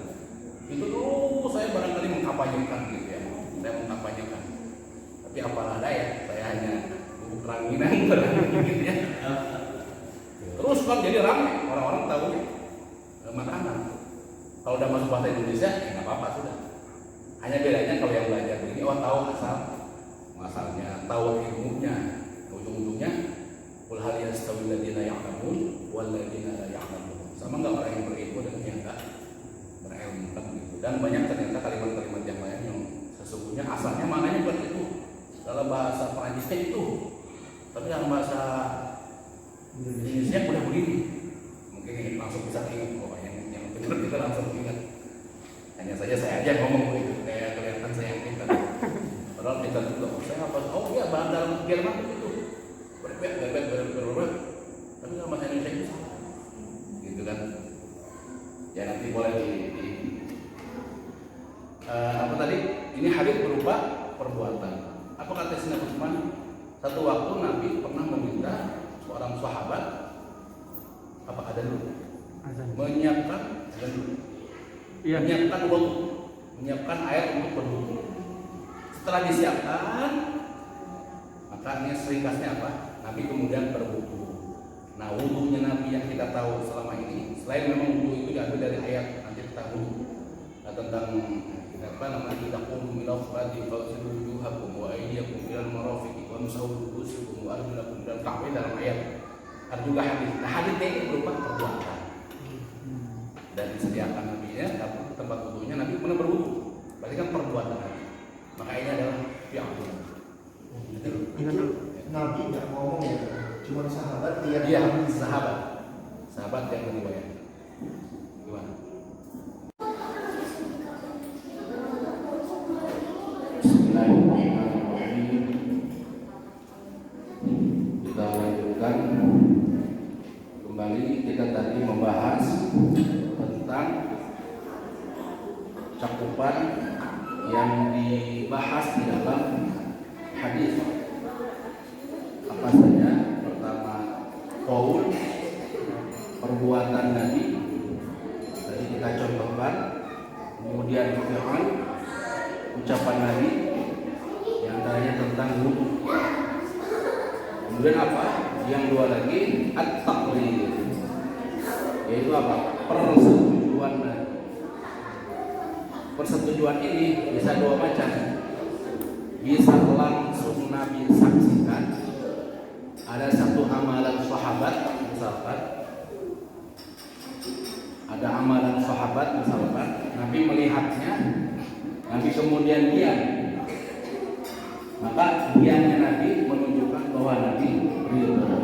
Itu dulu saya barangkali mengkampanyekan gitu ya. Saya mengkampanyekan. Tapi apalah daya, saya hanya ranginan gitu ya. Terus kan jadi ramai, orang-orang tahu makanan. Kalau udah masuk bahasa Indonesia, ya nggak apa-apa sudah. Hanya bedanya kalau yang belajar begini, tahu asalnya, tahu ilmunya, ujung-ujungnya, qul hal yastawi alladziina ya'lamuun wal ladziina laa ya'lamuun. Sama nggak orang yang berilmu dengan yang nggak berilmu kan gitu. Dan banyak ternyata kalimat-kalimat yang lain yang sesungguhnya asalnya maknanya bukan itu. Dalam bahasa Perancisnya itu, tapi dalam bahasa Indonesia udah begini. Mungkin ini langsung bisa ingat kok yang benar kita langsung ingat. Hanya saja saya aja ngomong begitu, kayak kelihatan saya yang pintar. Padahal kita juga, saya apa? Oh iya, bahan dalam Jerman itu berbeda. Tapi dalam bahasa Indonesia itu salah. Gitu kan? Ya nanti boleh apa tadi? Ini hadis berupa perbuatan. Apa kata Sayyidina Utsman? Satu waktu Nabi pernah meminta seorang sahabat, apa ada dulu? Menyiapkan Iya. menyiapkan wudu, menyiapkan air untuk berwudu. Setelah disiapkan, maka ini ringkasnya apa? Nabi kemudian berwudu. Nah, wudunya Nabi yang kita tahu selama ini, selain memang wudu itu diambil dari ayat nanti kita wudu tentang apa namanya, kita qum minal salati fagsilu wujuhakum wa aydiyakum ilal marafiqi wamsahu bi ru'usikum wa arjulakum ilal ka'bayn dalam ayat. Ada juga hadis. Nah, hadisnya ini berupa perbuatan. Dan disediakan Nabi ya, tempat wudunya Nabi pernah berwudu. Berarti kan perbuatan Nabi. Maka ini adalah fi'lun. Itu Nabi nggak ngomong ya, cuma sahabat yang Iya, sahabat yang beribadah. Gimana? Bismillahirrahmanirrahim. Kita lanjutkan kembali. Kita tadi membahas tentang cakupan yang dibahas di dalam hadis. Apa saja? Pertama, qaul, perbuatan Nabi. Tadi kita contohkan. Kemudian fi'al, ucapan Nabi, yang antaranya tentang wudu. Kemudian apa? Yang dua lagi, at-taqrir, yaitu apa? Persetujuan Nabi. Persetujuan ini bisa dua macam. Bisa langsung Nabi saksikan, ada satu amalan sahabat misalkan, ada amalan sahabat misalkan, Nabi melihatnya, Nabi kemudian diam, maka diamnya Nabi menunjukkan bahwa Nabi ridho,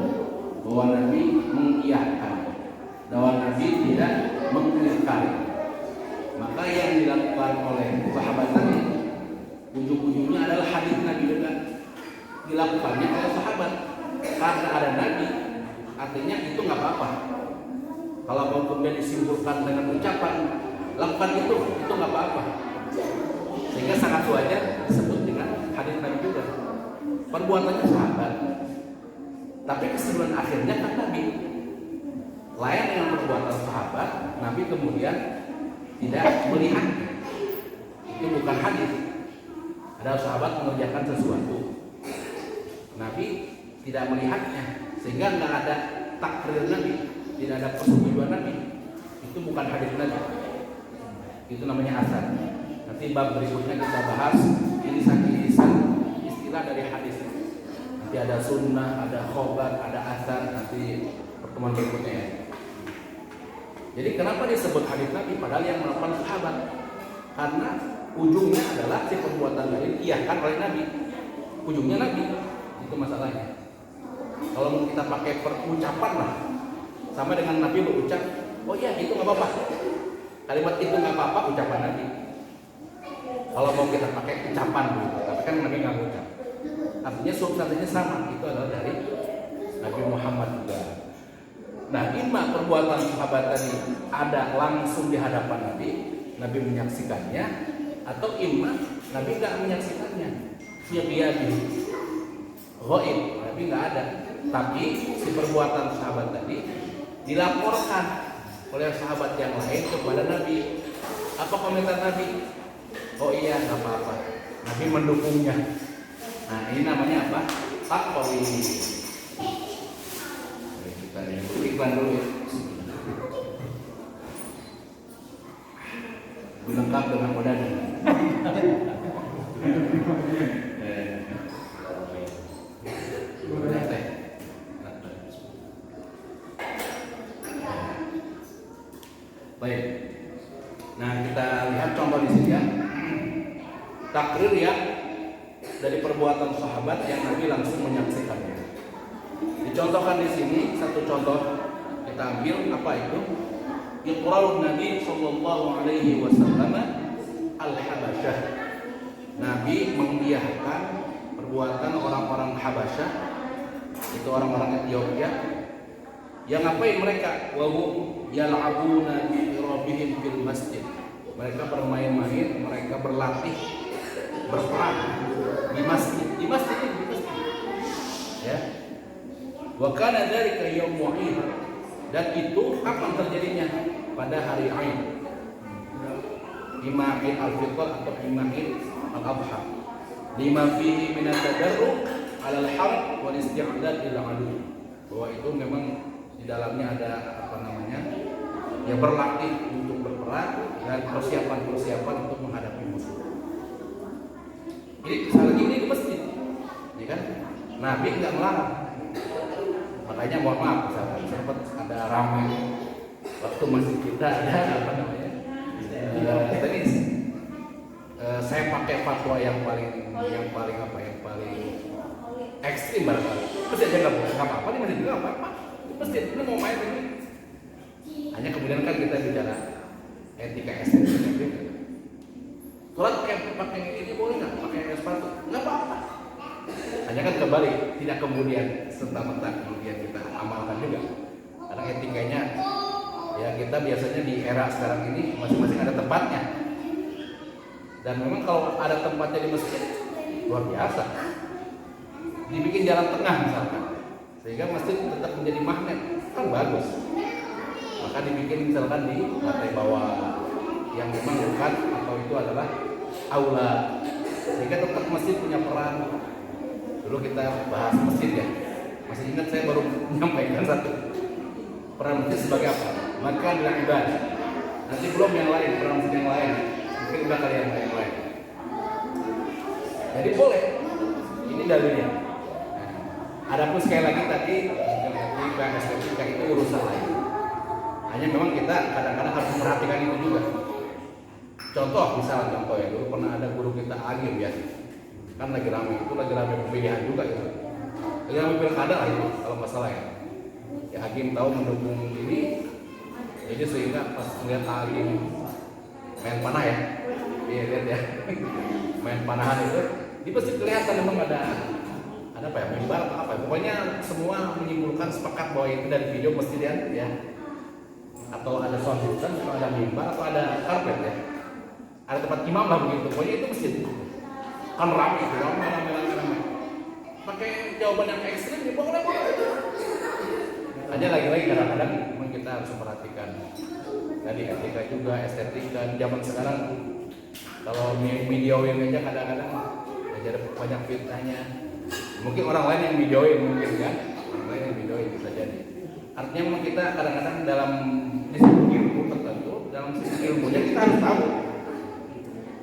bahwa Nabi mengiyakan, bahwa Nabi tidak mengingkari. Maka yang dilakukan oleh sahabat Nabi ujung-ujungnya adalah hadis Nabi juga dilakukannya oleh sahabat karena ada Nabi, artinya itu nggak apa-apa. Kalau mau kemudian disimpulkan dengan ucapan, lakukan itu nggak apa-apa, sehingga sangat wajar disebut dengan hadis Nabi juga. Perbuatannya sahabat, tapi kesimpulan akhirnya kan Nabi. Lain dengan perbuatan sahabat, Nabi kemudian tidak melihat, itu bukan hadis. Ada sahabat mengerjakan sesuatu, Nabi tidak melihatnya, sehingga nggak ada takrir Nabi, tidak ada persetujuan Nabi. Itu bukan hadis Nabi. Itu namanya asar. Nanti bab berikutnya kita bahas irisan-irisan istilah dari hadis. Nanti ada sunnah, ada khobar, ada asar, nanti pertemuan berikutnya ya. Jadi kenapa disebut hadis Nabi padahal yang melakukan sahabat? Karena ujungnya adalah si perbuatan Nabi diiyakan oleh Nabi. Ujungnya Nabi. Itu masalahnya. Kalau mau kita pakai perucapan lah, sama dengan Nabi berucap, oh iya itu nggak apa-apa. Kalimat itu nggak apa-apa, ucapan Nabi. Kalau mau kita pakai ucapan gitu, tapi kan Nabi nggak ucap. Artinya substansinya sama. Itu adalah dari Nabi Muhammad juga. Nah, imma perbuatan sahabat tadi ada langsung di hadapan Nabi, Nabi menyaksikannya, atau imma Nabi nggak menyaksikannya, dia ghaib, Nabi nggak ada. Tapi si perbuatan sahabat tadi dilaporkan oleh sahabat yang lain kepada Nabi. Apa komentar Nabi? Oh iya, nggak apa-apa. Nabi mendukungnya. Nah, ini namanya apa? Taqwi. Kita iklan dulu ya. Lengkap dengan modalnya. Baik. Nah, kita lihat contoh di sini ya. Takrir ya dari perbuatan sahabat yang Nabi langsung menyaksikannya. Dicontohkan di sini satu contoh kita ambil apa itu? Iqrarun Nabi sallallahu alaihi wasallam al-Habasyah. Nabi mengiyakan perbuatan orang-orang Habasyah, itu orang-orang Ethiopia. Yang ngapain mereka? Wa hum yal'abuna bi rabbihim fil masjid. Mereka bermain-main, mereka berlatih, berperang di masjid. Di masjid. Ya. Wa kana dzalika yaumul 'id. Dan itu kapan terjadinya? Pada hari Aid. imma Id al-Fitr atau imma Id al-Adha. Lima fihi min at-tadarrub 'ala al-harb wal isti'dad lil 'adu. Bahwa itu memang di dalamnya ada yang berlatih untuk berperang dan persiapan untuk menghadapi musuh. Jadi sekali lagi ini di masjid, ya kan? Nabi nggak melarang. Makanya mohon maaf, sempat ada ramai waktu masjid kita ada tadi saya pakai fatwa yang paling ekstrim barangkali. Masjid aja nggak apa-apa, di masjid nggak apa-apa. Masjid ini mau main ini. Hanya kemudian kan kita bicara etika estetika. Sholat pakai ini boleh nggak? Pakai sepatu? Nggak apa-apa. Hanya kan kembali, tidak kemudian serta-merta kemudian kita amalkan juga. Karena etikanya, ya kita biasanya di era sekarang ini masing-masing ada tempatnya. Dan memang kalau ada tempatnya di masjid, luar biasa. Dibikin jalan tengah misalkan, sehingga masjid tetap menjadi magnet, kan bagus. Maka dibikin misalkan di lantai bawah yang memang bukan atau itu adalah aula, sehingga tetap masjid punya peran. Dulu kita bahas masjid ya, masih ingat saya baru menyampaikan satu peran masjid sebagai apa? Maka adalah ibadah. Nanti belum yang lain, peran masjid yang lain, mungkin udah kalian yang lain. Jadi boleh, ini dalilnya. Adapun sekali lagi tadi etika estetika itu urusan lain. Hanya memang kita kadang-kadang harus memperhatikan itu juga. Contoh ya, dulu pernah ada guru kita Agim ya, kan lagi rame pemilihan juga gitu. Lagi rame pilkada lah itu kalau nggak salah ya. Ya Agim tahu mendukung ini, jadi sehingga pas melihat Agim main panah ya, iya lihat ya, main panahan itu, dia pasti kelihatan memang ada apa ya, mimbar atau apa. Pokoknya semua menyimpulkan sepakat bahwa itu dari video mesti dia ya. Atau ada soundbox, atau ada mimbar, atau ada karpet ya, ada tempat imam lah begitu. Pokoknya itu masjid kan ramai itu, ramai. Pakai jawaban yang ekstrim, ya boleh. Hanya lagi-lagi kadang-kadang memang kita harus memperhatikan tadi etika juga, estetika. Zaman sekarang kalau videoin aja kadang-kadang ada banyak fitnahnya. Mungkin orang lain yang videoin mungkin kan, orang lain yang videoin bisa jadi. Artinya memang kita kadang-kadang dalam disiplin ilmu tertentu, dalam sisi ilmunya kita harus tahu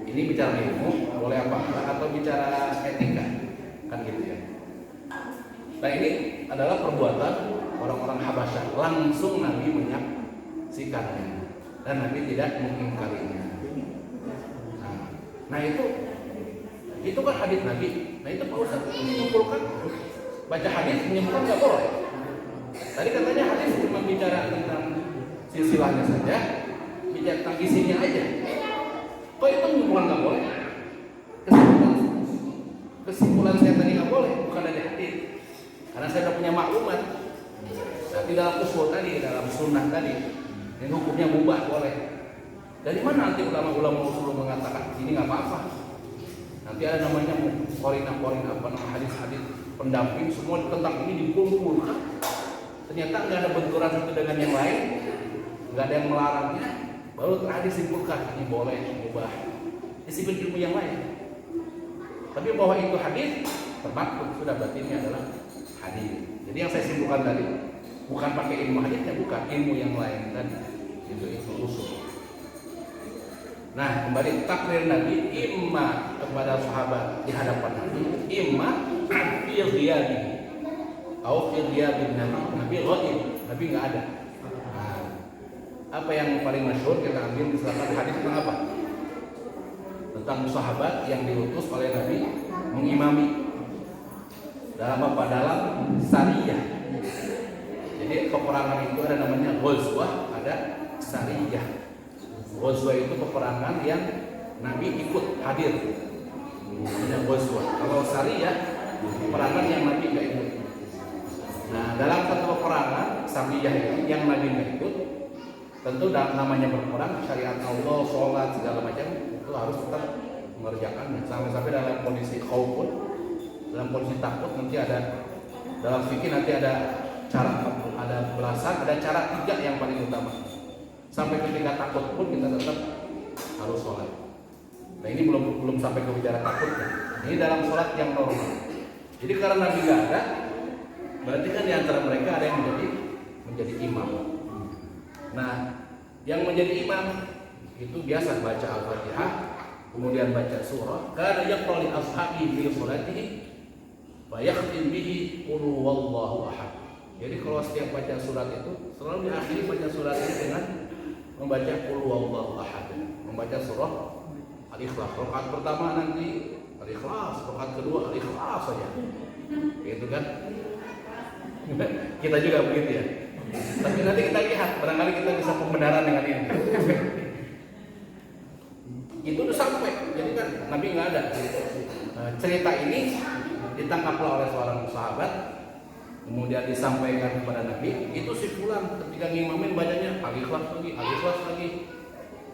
ini bicara ilmu boleh apa atau bicara etika, kan gitu ya. Nah ini adalah perbuatan orang-orang Habasyah, langsung Nabi menyaksikannya dan Nabi tidak mengingkarinya. Nah itu kan hadis Nabi. Nah itu Pak Ustaz menyimpulkan, baca hadis menyimpulkan nggak boleh. Tadi katanya hadis cuma bicara tentang silsilahnya saja, bicara tentang isinya aja. Kok itu menyimpulkan nggak boleh? Kesimpulan saya tadi nggak boleh, bukan dari hadis. Karena saya sudah punya maklumat. Tapi dalam usul tadi, dalam sunnah tadi, yang hukumnya mubah boleh. Dari mana nanti ulama-ulama usul mengatakan ini nggak apa-apa? Nanti ada namanya korin apa nama hadis-hadis pendamping semua tentang ini dikumpulkan. Ternyata nggak ada benturan satu dengan yang lain, nggak ada yang melarangnya, baru hadis simpulkan ini boleh, mubah. Disiplin ilmu yang lain. Tapi bahwa itu hadis termaktub sudah, berarti ini adalah hadis. Jadi yang saya simpulkan tadi bukan pakai ilmu hadisnya, bukan ilmu yang lain tadi, itu ilmu usul. Nah kembali takrir Nabi imma kepada sahabat di hadapan Nabi, imma fil ghiyab atau fil ghiyab Nabi ghaib, Nabi nggak ada. Nah, apa yang paling masyhur kita ambil misalkan hadis tentang apa? Tentang sahabat yang diutus oleh Nabi mengimami dalam apa? Dalam sariyah. Jadi peperangan itu ada namanya ghazwah, ada sariyah. Ghazwah itu peperangan yang Nabi ikut hadir. Ada ghazwah. Kalau sariyah peperangan yang Nabi nggak ikut. Nah dalam satu peperangan sariyah ini yang Nabi nggak ikut, tentu dalam namanya berperang, syariat Allah, sholat segala macam itu harus tetap mengerjakannya. Sampai-sampai dalam kondisi khaufun, dalam kondisi takut, nanti ada dalam fikih nanti ada cara, ada belasan, ada cara 3 yang paling utama. Sampai ketika takut pun kita tetap harus sholat. Nah ini belum sampai ke bicara takut kan. Ini dalam sholat yang normal. Jadi karena Nabi nggak ada, berarti kan di antara mereka ada yang menjadi imam. Nah, yang menjadi imam itu biasa baca Al-Fatihah, kemudian baca surah. Karena yaqra'u li ashabihi fi sholatihi wa yakhtim bihi qul huwallahu ahad. Jadi kalau setiap baca surat itu selalu diakhiri baca surat ini dengan membaca qul huwallahu ahad, membaca surah Al-Ikhlas. Rakaat pertama nanti Al-Ikhlas, rakaat kedua Al-Ikhlas saja. Gitu kan? Kita juga begitu ya. Tapi nanti kita lihat, barangkali kita bisa pembenaran dengan ini. Itu udah sampai, jadi kan Nabi nggak ada. Cerita ini ditangkaplah oleh seorang sahabat, kemudian disampaikan kepada Nabi. Itu si fulan ketika ngimamin bacanya Al-Ikhlas lagi.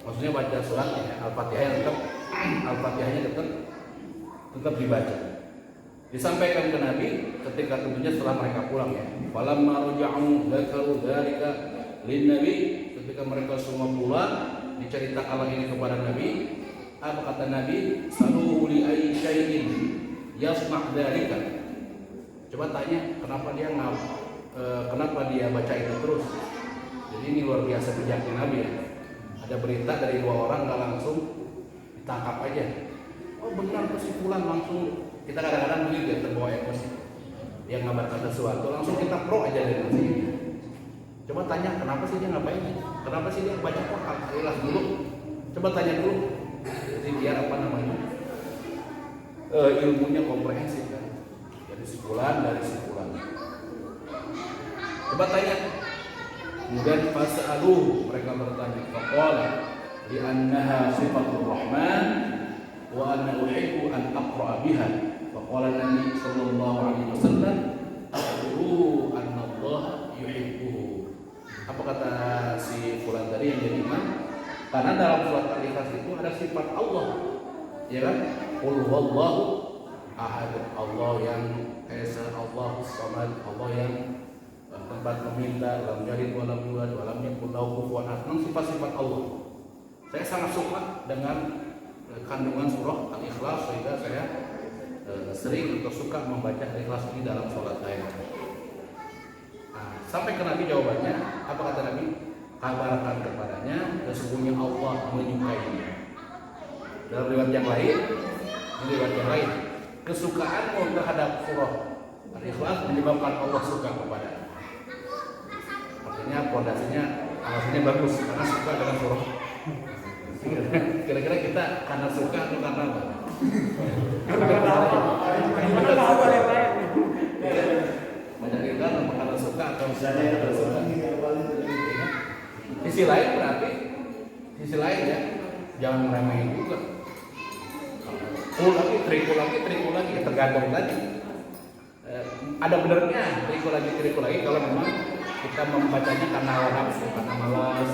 Maksudnya baca suratnya, Al-Fatihahnya tetap dibaca. Disampaikan ke Nabi ketika tentunya setelah mereka pulang ya. Falamma raja'u dzakaru dzalika lin-nabi, ketika mereka semua pulang diceritakan hal ini kepada Nabi. Apa kata Nabi? Salu li ayyi syai'in yasma' dzalika. Coba tanya kenapa dia baca itu terus. Jadi ini luar biasa bijaknya Nabi ya. Ada berita dari 2 orang nggak langsung ditangkap aja. Oh benar kesimpulan langsung. Kita kadang-kadang begitu ya, terbawa emosi. Dia ngabarkan sesuatu langsung kita pro aja dari sini. Coba tanya kenapa sih dia ngapain? Kenapa sih dia baca Quran? Ikhlas dulu. Coba tanya dulu. Jadi biar ilmunya komprehensif kan. Dari simpulan. Coba tanya. Kemudian fas'alu, mereka bertanya. Faqala li'annaha sifatur rahman wa anna uhibbu an aqra'a biha. Faqala Nabi sallallahu alaihi wasallam akhbiru anna Allah yuhibbuhu. Apa kata si fulan tadi yang jadi imam? Karena dalam surat Al-Ikhlas itu ada sifat Allah. Ya kan? Qul huwallahu ahad. Allah yang esa, Allahus samad, Allah yang tempat meminta, lam yalid wa lam yulad wa lam yakul lahu kufuwan ahad. Sifat-sifat Allah. Saya sangat suka dengan kandungan surah Al-Ikhlas sehingga saya sering atau suka membaca Al-Ikhlas ini dalam sholat saya. Nah, sampai ke Nabi jawabannya, apa kata Nabi? Kabarkan kepadanya, sesungguhnya Allah menyukainya. Dalam riwayat yang lain, kesukaanmu terhadap surah Al-Ikhlas menyebabkan Allah suka kepadanya. Artinya pondasinya, alasannya bagus karena suka dengan surah. Kira-kira kita karena suka atau karena apa? Banyak kita karena suka atau misalnya karena suka. Sisi lain berarti, ya, jangan meremehin juga. Trikul lagi, tergantung tadi. Ada benernya trikul lagi kalau memang kita membacanya karena nafsu, karena malas.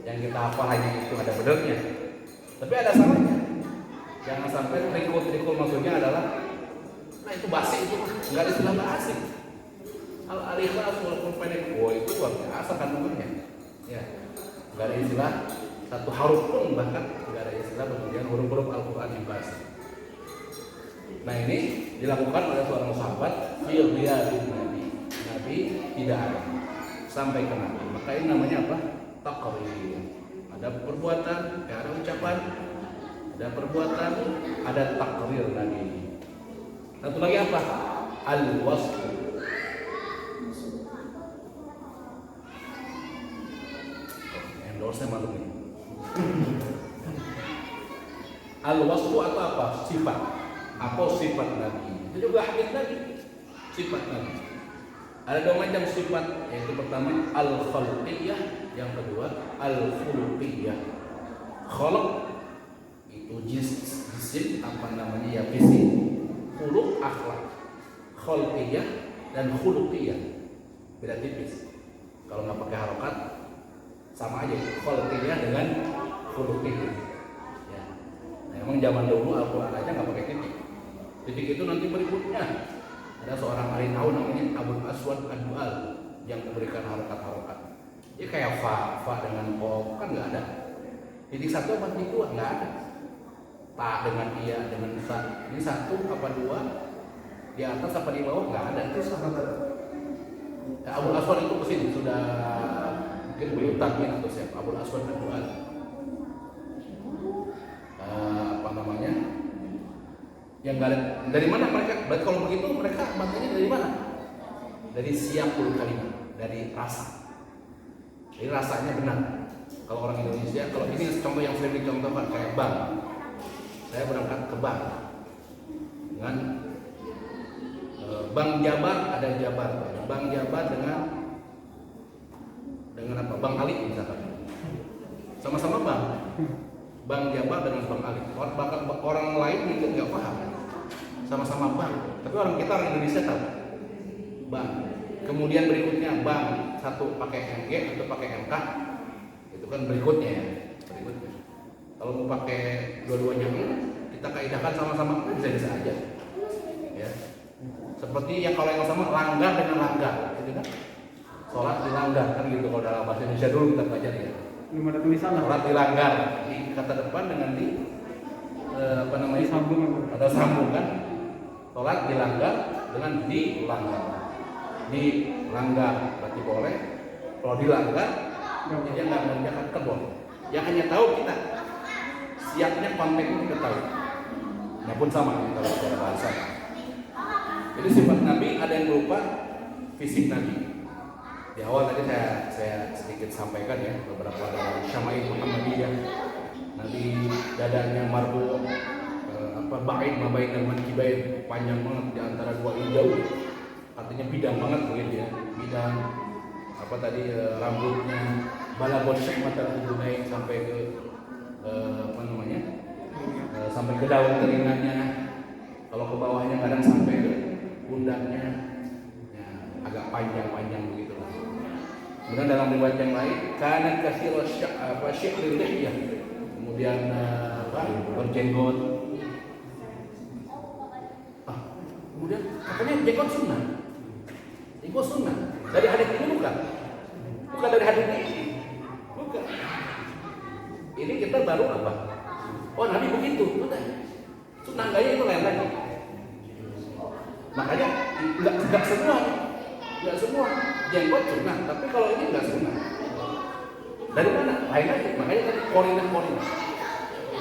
Yang kita hafal hanya itu, ada benernya. Tapi ada salahnya. Jangan sampai trikul maksudnya adalah, nah itu basi, itu nggak ada istilah basi. Al-Ikhlas walaupun pendek, itu luar biasa kandungannya. Ya, nggak ada istilah satu huruf pun, bahkan nggak ada istilah kemudian huruf-huruf Al-Quran yang basi. Nah ini dilakukan oleh seorang sahabat fil riyadin Nabi tidak ada sampai ke Nabi. Maka ini namanya apa? Taqrir. Ada perbuatan, ada ucapan, ada perbuatan, ada takrir Nabi. Satu lagi apa? Al-wasf. Endorse malu nih. Al-wasf atau apa? Sifat. Apa sifat Nabi? Itu juga hadis Nabi. Sifat Nabi. Ada 2 macam sifat, yaitu pertama al-khalqiyah, yang kedua al-khuluqiyah. Khalq itu jisim, apa namanya ya, fisik. Khuluq akhlak. Khalqiyah dan khuluqiyah beda tipis. Kalau nggak pakai harokat sama aja. Khalqiyah dengan khuluqiyah. Ya. Nah, emang zaman dulu Al-Quran aja nggak pakai titik. Titik itu nanti berikutnya. Ada seorang ahli nahwu namanya Abul Aswad Ad-Dual yang memberikan harokat-harokat. Dia kayak fa dengan qaf kan nggak ada. titik satu apa titik dua, nggak ada. Tak dengan iya dengan sa, ini satu apa dua, di atas apa di bawah, nggak ada. Itu sangat ada. Abul Aswad itu kesini sudah mungkin beliau takmin atau siapa. Abul Aswad kedua. Apa namanya? Yang nggak ada. Dari mana mereka? Berarti kalau begitu mereka maknanya dari mana? Dari siapul kalimat, dari rasa. Jadi rasanya benar. Kalau orang Indonesia, kalau ini contoh yang sering dicontohkan kayak bank. Saya berangkat ke bank dengan Bank Jabar, ada Jabar, Bank Jabar dengan apa? Bank Ali misalkan. Sama-sama bank. Bank Jabar dengan Bank Ali. Orang lain mungkin nggak paham. Sama-sama bank. Tapi orang kita orang Indonesia tahu. Bank. Kemudian berikutnya bank satu pakai MG atau pakai MK. Itu kan berikutnya ya. Berikutnya. Kalau mau pakai dua-duanya kita kaidahkan sama-sama bisa-bisa aja. Ya. Seperti yang kalau yang sama langgar dengan langgar, gitu kan? Sholat dilanggar kan gitu kalau dalam bahasa Indonesia dulu kita belajar ya. Belum ada tulisan lah. Sholat dilanggar di kata depan dengan di apa namanya? Disambung. Ada sambung kan? Sholat dilanggar dengan dilanggar. Dilanggar berarti boleh. Kalau dilanggar dia nggak mengerjakan kebon. Yang hanya tahu kita siapnya konteksnya kita tahu. Nah pun sama kita secara bahasa. Jadi sifat Nabi ada yang berupa fisik Nabi. Di awal tadi saya sedikit sampaikan ya beberapa dari Syama'il Muhammadiyah. Nabi dadanya marbu ba'id mabain dan mankibain, panjang banget di antara dua ini jauh. Artinya bidang banget begitu ya. Bidang apa tadi rambutnya balaghul syahmatal udhunain sampai ke apa namanya? Sampai ke daun telinganya. Kalau ke bawahnya kadang sampai ke pundaknya, ya, agak panjang begitu lah. Kemudian dalam riwayat yang lain, kana katsira syi'ril lihyah. Kemudian berjenggot. Kemudian katanya jenggot sunnah. Jenggot sunnah. Dari hadis ini bukan dari hadis ini. Bukan. Ini kita baru apa? Oh Nabi begitu, udah. Sunnah gaya itu lain lagi. Makanya nggak semua jenggot sunnah, tapi kalau ini nggak sunnah. Dari mana? Lain lagi. Makanya tadi korinah.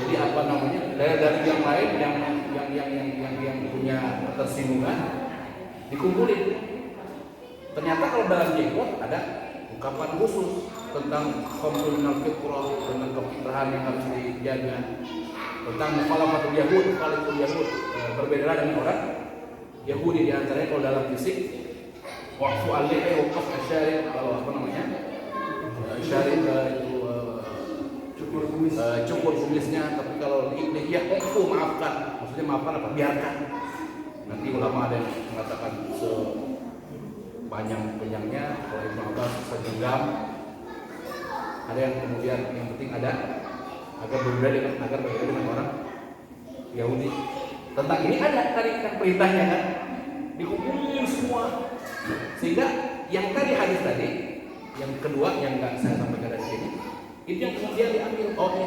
Jadi apa namanya? Dari yang lain yang punya ketersinggungan dikumpulin. Ternyata kalau dalam jenggot ada ungkapan khusus tentang komunal fitrah, tentang kefitrahan yang harus dijaga, tentang mukhalafatul Yahud, berbeda dengan orang Yahudi di antaranya kalau dalam fisik waqfu al-lihi wa qas asyarib, kalau apa namanya? Syarib itu cukur kumisnya, tapi kalau lihiyah itu maafkan. Maksudnya maafkan apa? Biarkan. Nanti ulama ada yang mengatakan sepanjang-panjangnya, kalau Ibnu Abbas segenggam. Ada yang kemudian yang penting ada agar berbeda dengan orang Yahudi. Tentang ini ada tadi kan perintahnya kan dikumpulin semua, sehingga yang tadi hadis tadi yang kedua yang nggak saya sampaikan di sini itu yang kemudian diambil. Oh ya,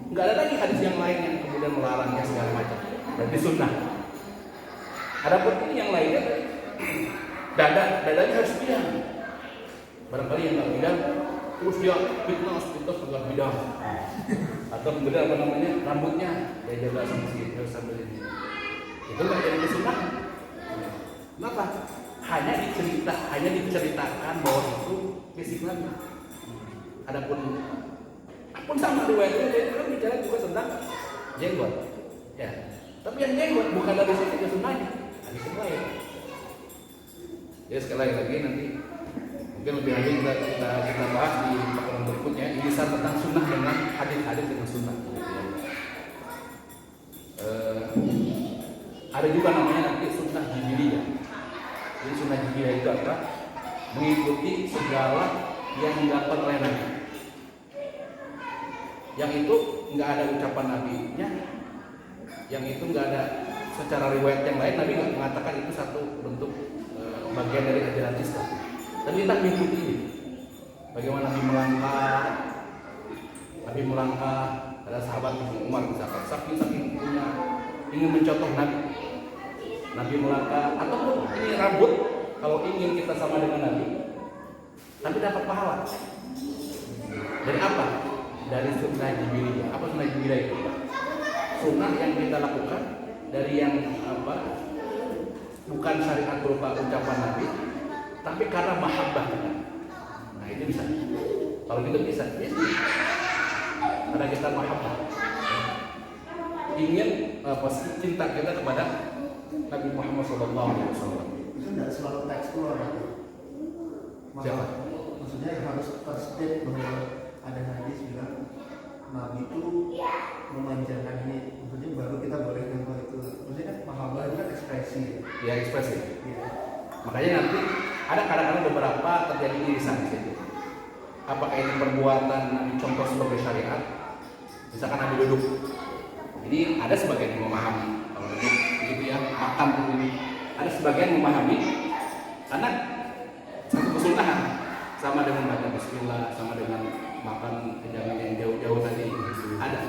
nggak ada lagi hadis yang lain yang kemudian melarangnya segala macam, berarti sunnah. Adapun ini yang lainnya dadanya harus bidang. Barangkali yang nggak bidang terus dia fitnah segala bidang. Atau kemudian apa namanya rambutnya dia jaga sama sedikit sambil ini. Itu nggak jadi sunnah. Kenapa? Hanya diceritakan bahwa itu fisik Nabi. Adapun sama riwayatnya itu kan bicara juga tentang jenggot. Ya. Tapi yang jenggot bukan dari sini ke sunnahnya. Hadis yang lain. Jadi sekali lagi nanti mungkin lebih lanjut kita bahas di pertemuan berikutnya. Ini tentang sunnah dengan hadis-hadis dengan sunnah. Ada juga namanya nanti sunnah jibiliyah. Jadi sunnah jibiliyah itu apa? Mengikuti segala yang dilakukan oleh Nabi. Yang itu nggak ada ucapan Nabi-nya, yang itu nggak ada secara riwayat yang lain. Nabi nggak mengatakan itu satu bentuk bagian dari ajaran Islam. Dan kita mengikuti ini. Bagaimana Nabi melangkah contoh Nabi melangkah ataupun ini rambut, kalau ingin kita sama dengan Nabi, tapi dapat pahala. Dari apa? Dari sunnah Jibril. Apa sunnah Jibril itu? Sunnah yang kita lakukan dari yang bukan syariat berupa ucapan Nabi, tapi karena mahabbah kita. Nah itu bisa. Kalau gitu bisa. Karena kita mahabbah, ingin cinta kita kepada Nabi Muhammad SAW. Itu tidak selalu tekstual kan? Siapa? Maksudnya harus terstate bahwa ada hadis bilang Nabi itu memanjakan ini, maksudnya baru kita boleh nempel itu. Maksudnya kan mahabbah itu kan ekspresi. Ya ekspresi. Iya. Makanya nanti ada kadang-kadang beberapa terjadi irisan di situ. Apakah ini perbuatan Nabi contoh sebagai syariat? Misalkan Nabi duduk. Ini ada sebagian yang memahami kalau duduk begitu ya, makan begini. Ada sebagian memahami karena satu kesunahan sama dengan baca bismillah, sama dengan makan hidangan yang jauh-jauh tadi ada.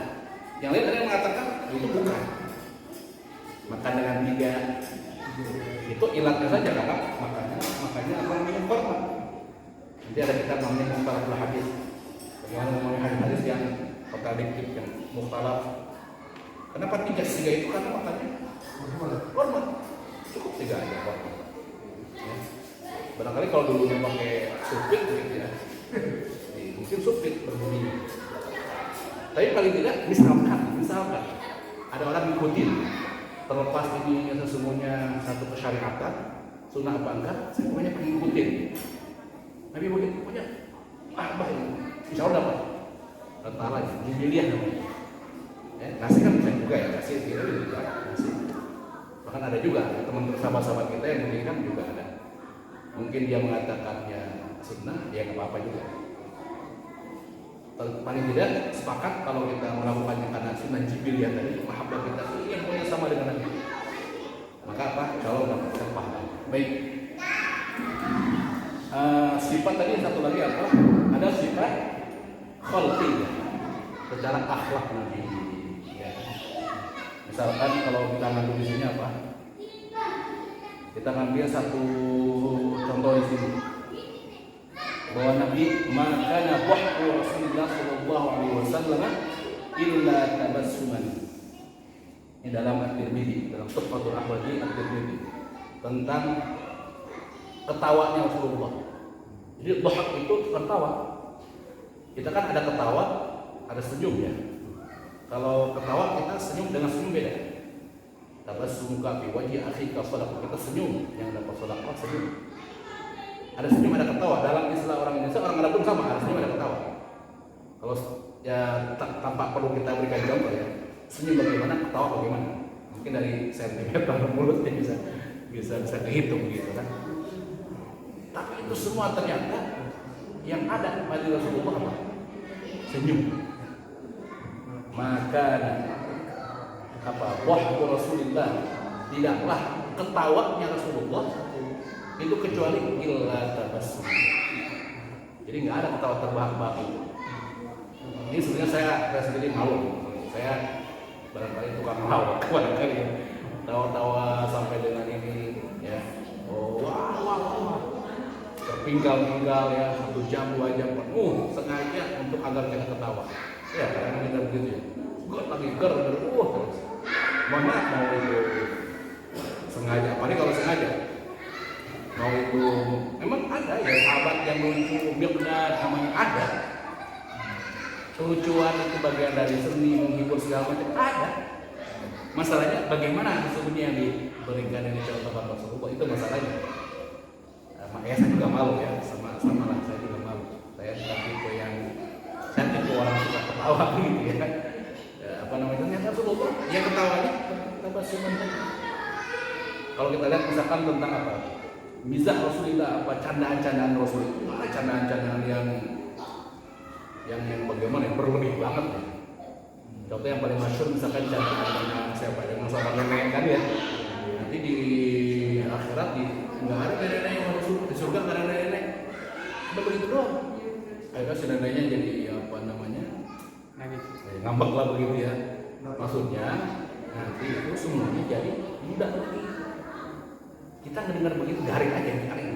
Yang lain ada yang mengatakan itu bukan. Makan dengan tiga itu ilatnya saja kakak, makanya apa namanya korban. Nanti ada kitab namanya Mukhtalaful Hadis. Bagaimana memahami hadis yang kontradiktif, yang mukhtalaf. Kenapa tiga itu karena makannya korban. Cukup tiga aja korban. Ya. Barangkali kalau dulunya pakai supit gitu ya, mungkin supit berbunyi. Tapi paling tidak misalkan ada orang ngikutin, terlepas ini sesungguhnya satu kesyariatan, sunnah apa enggak, saya pokoknya ngikutin. Nabi begitu punya apa ini? Insya Allah dapat. Rata aja, jibiliah namanya. Kasih kan bisa juga ya, kasih kita juga kasih. Bahkan ada juga teman sahabat-sahabat kita yang memberikan juga ada. Mungkin dia mengatakannya sunnah, dia nggak apa-apa juga. Paling tidak sepakat kalau kita melakukannya karena sunnah jibiliah tadi, mahabbah kita yang punya sama dengan Nabi. Maka apa? Kalau mendapatkan pahala. Baik. Sifat tadi satu lagi apa? Ada sifat khalqiyah, secara akhlak Nabi. Ya. Misalkan kalau kita ngambil di sini apa? Kita ngambil satu contoh di sini bahwa Nabi maka nabahku Rasulullah Shallallahu Alaihi Wasallam illa tabassuman. Ini dalam At-Tirmidzi, dalam Tuhfatul Ahwadi At-Tirmidzi tentang ketawanya Rasulullah. Jadi dhahak itu tertawa. Kita kan ada ketawa, ada senyum ya. Kalau ketawa kita senyum dengan senyum beda. Tabassumuka fi wajhi akhika shadaqah. Kita senyum, yang dapat shadaqah senyum. Ada senyum, ada ketawa. Dalam istilah orang Indonesia, orang Arab pun sama, ada senyum, ada ketawa. Kalau ya tanpa perlu kita berikan contoh ya. Senyum bagaimana, ketawa bagaimana. Mungkin dari sentimeter mulutnya bisa kehitung gitu kan. Tapi itu semua ternyata yang ada pada Rasulullah apa? Senyum. Maka apa? Wahyu Rasulullah, tidaklah ketawanya Rasulullah itu kecuali illa tabassum. Jadi nggak ada ketawa terbahak-bahak. Ini sebenarnya saya sendiri malu. Saya barangkali tukang melawak barangkali ya. Tawa-tawa sampai dengan ini ya. Oh, wah. Terpinggal-pinggal ya, 1 jam 2 jam penuh sengaja untuk agar kita ketawa. Ya, karena kita begitu ya. Gue lagi terus. Mohon maaf mau itu sengaja. Apalagi kalau sengaja. Mau itu memang ada ya sahabat yang lucu, Miqdad namanya ada. Kelucuan itu bagian dari seni, menghibur segala macam ada. Masalahnya bagaimana sesungguhnya yang diberikan ini contoh Rasulullah itu masalahnya. Makanya saya juga malu ya, sama lah saya juga malu. Saya tipe yang saya tipe orang suka ketawa gitu ya. Apa namanya? Ternyata Rasulullah yang ketawanya tabassum. Kalau kita lihat misalkan tentang apa? Mizah Rasulullah, apa candaan-candaan Rasulullah, candaan-candaan yang bagaimana yang berlebih banget ya. Contoh yang paling masyhur misalkan candaan siapa dengan seorang nenek kan ya. Nanti di akhirat nggak ada nenek yang masuk di surga, nggak ada nenek. Cuma begitu doang. Akhirnya si neneknya jadi apa namanya? Ngambek lah begitu ya. Maksudnya nanti itu semuanya jadi budak lagi. Kita mendengar begitu, garing aja, garing.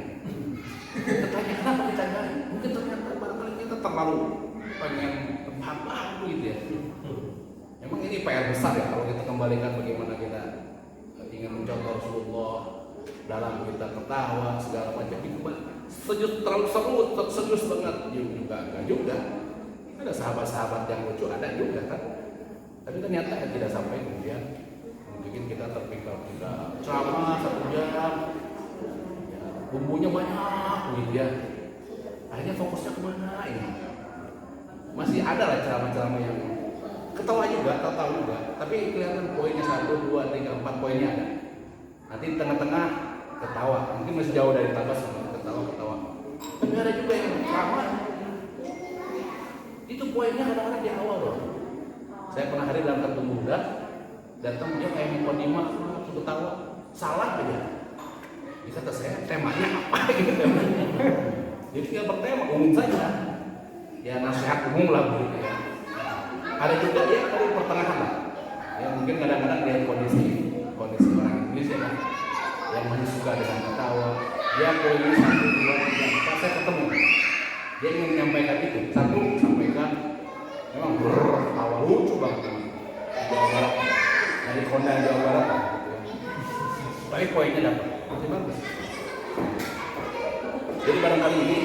Kita tanya kenapa kita garing? Mungkin ternyata barangkali kita terlalu pengen apa gitu ya. Memang ini PR besar ya kalau kita kembalikan bagaimana kita ingin mencontoh Rasulullah dalam kita ketawa segala macam itu serius, terlalu serius banget juga enggak juga. Ada sahabat-sahabat yang lucu ada juga kan. Tapi ternyata tidak sampai kemudian bikin kita terpikir-pikir ceramah 1 jam ya, bumbunya banyak gitu ya. Akhirnya fokusnya kemana ini? Masih ada lah ceramah-ceramah yang ketawa juga, tahu juga, tapi kelihatan poinnya 1, 2, 3, 4 poinnya ada. Nanti di tengah-tengah ketawa, mungkin masih jauh dari tabas, ketawa. Tapi ada juga yang ceramah itu poinnya kadang-kadang di awal loh. Saya pernah hadir dalam satu budak, datang dia kayak mukadimah, ketawa, salah aja. Dia kata saya temanya apa gitu temanya. Jadi dia bertema umum saja, ya nasihat umum lah begitu ya. Ada juga ya dari pertengahan lah. Ya mungkin kadang-kadang dia kondisi orang Indonesia kan, yang masih suka dengan ketawa. Dia poinnya 1, 2, 3, 4 saya ketemu. Dia ingin menyampaikan itu. 1 sampaikan memang bertawa lucu banget Jawa Barat dari Kondang Jawa Barat lah, gitu ya. Tapi poinnya dapat masih bagus. Jadi barangkali ini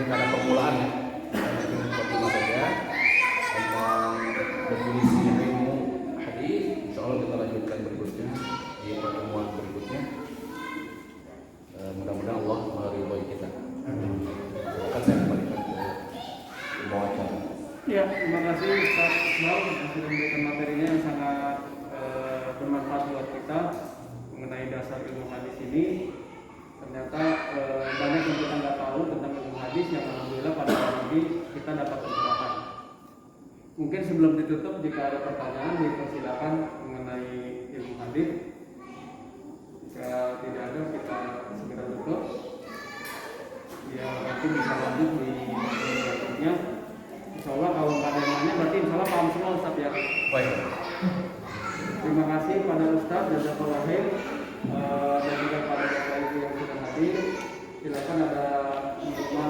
karena permulaan ya. Pertama saja tentang definisi ilmu hadis. Insyaallah kita lanjutkan berikutnya di pertemuan berikutnya. Mudah-mudahan Allah meridhai kita. Akan saya kembalikan ke pembawakan. Ya, terima kasih Ustaz Ismail sudah memberikan materinya yang sangat bermanfaat buat kita mengenai dasar ilmu hadis ini. Ternyata banyak yang kita nggak tahu tentang ilmu hadis yang alhamdulillah pada hari ini kita dapat pencerahan. Mungkin sebelum ditutup jika ada pertanyaan dipersilakan mengenai ilmu hadis. Jika tidak ada kita segera tutup. Ya nanti bisa lanjut di berikutnya. Insyaallah kalau nggak ada yang nanya berarti insyaallah paham semua Ustaz ya. Baik. Terima kasih kepada Ustaz jazakallahu khair dan juga kepada Bapak Ibu yang sudah hadir. Silakan ada minuman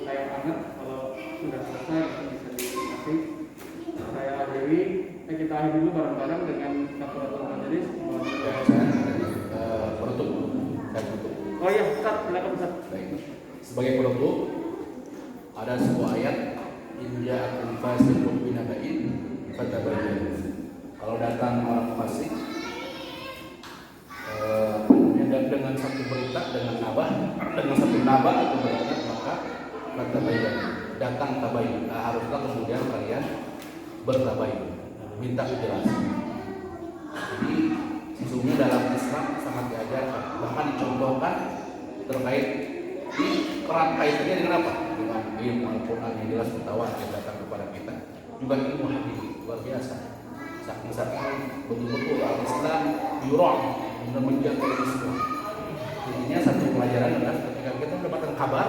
air hangat kalau sudah selesai bisa dinikmati. Saya akhiri. Kita akhiri dulu bareng-bareng dengan kafaratul majelis. Penutup. Oh iya Ustaz, silakan Ustaz. Baik. Sebagai penutup ada sebuah ayat Inja akum fasiqun binaba'in fatabayyanu. Kalau datang orang fasik dengan satu berita dengan satu naba atau berita maka fatabayyanu, datang tabayyun. Haruslah kemudian kalian bertabayyun, minta penjelasan. Jadi sesungguhnya dalam Islam sangat diajarkan, bahkan dicontohkan terkait di kerangkai saja dengan apa? Dengan ilmu Al-Quran yang jelas mutawatir yang datang kepada kita, juga ilmu hadis luar biasa. Saking betul-betul Al-Islam yurong dan menjaga Islam. Intinya satu pelajaran adalah ketika kita mendapatkan kabar,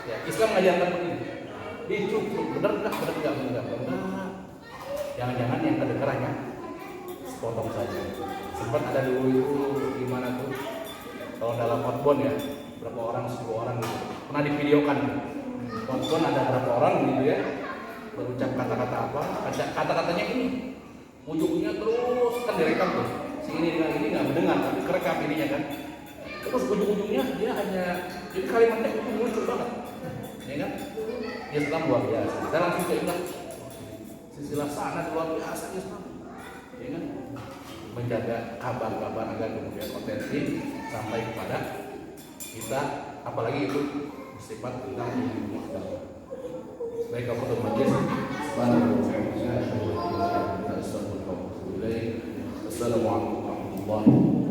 ya Islam mengajarkan begini. Dicukup benar enggak? Jangan-jangan yang kedengarannya sepotong saja. Sempat ada dulu itu di mana tuh? Kalau dalam outbound ya, berapa orang, 10 orang gitu. Pernah divideokan. Outbound ada berapa orang gitu ya, berucap kata-kata apa? Kata-katanya ini, ujungnya terus kan direkam tuh. Si ini dengan ini nggak mendengar, tapi kerekam ininya kan. Terus ujung-ujungnya dia hanya, jadi kalimatnya itu muncul banget, ya kan? Islam luar biasa. Saya langsung keingat silsilah sanad luar biasa Islam, ya kan? Menjaga kabar-kabar agar kemudian otentik sampai kepada kita, apalagi itu bersifat tentang ilmu agama. Baik, kepada majelis, Assalamualaikum warahmatullahi wabarakatuh.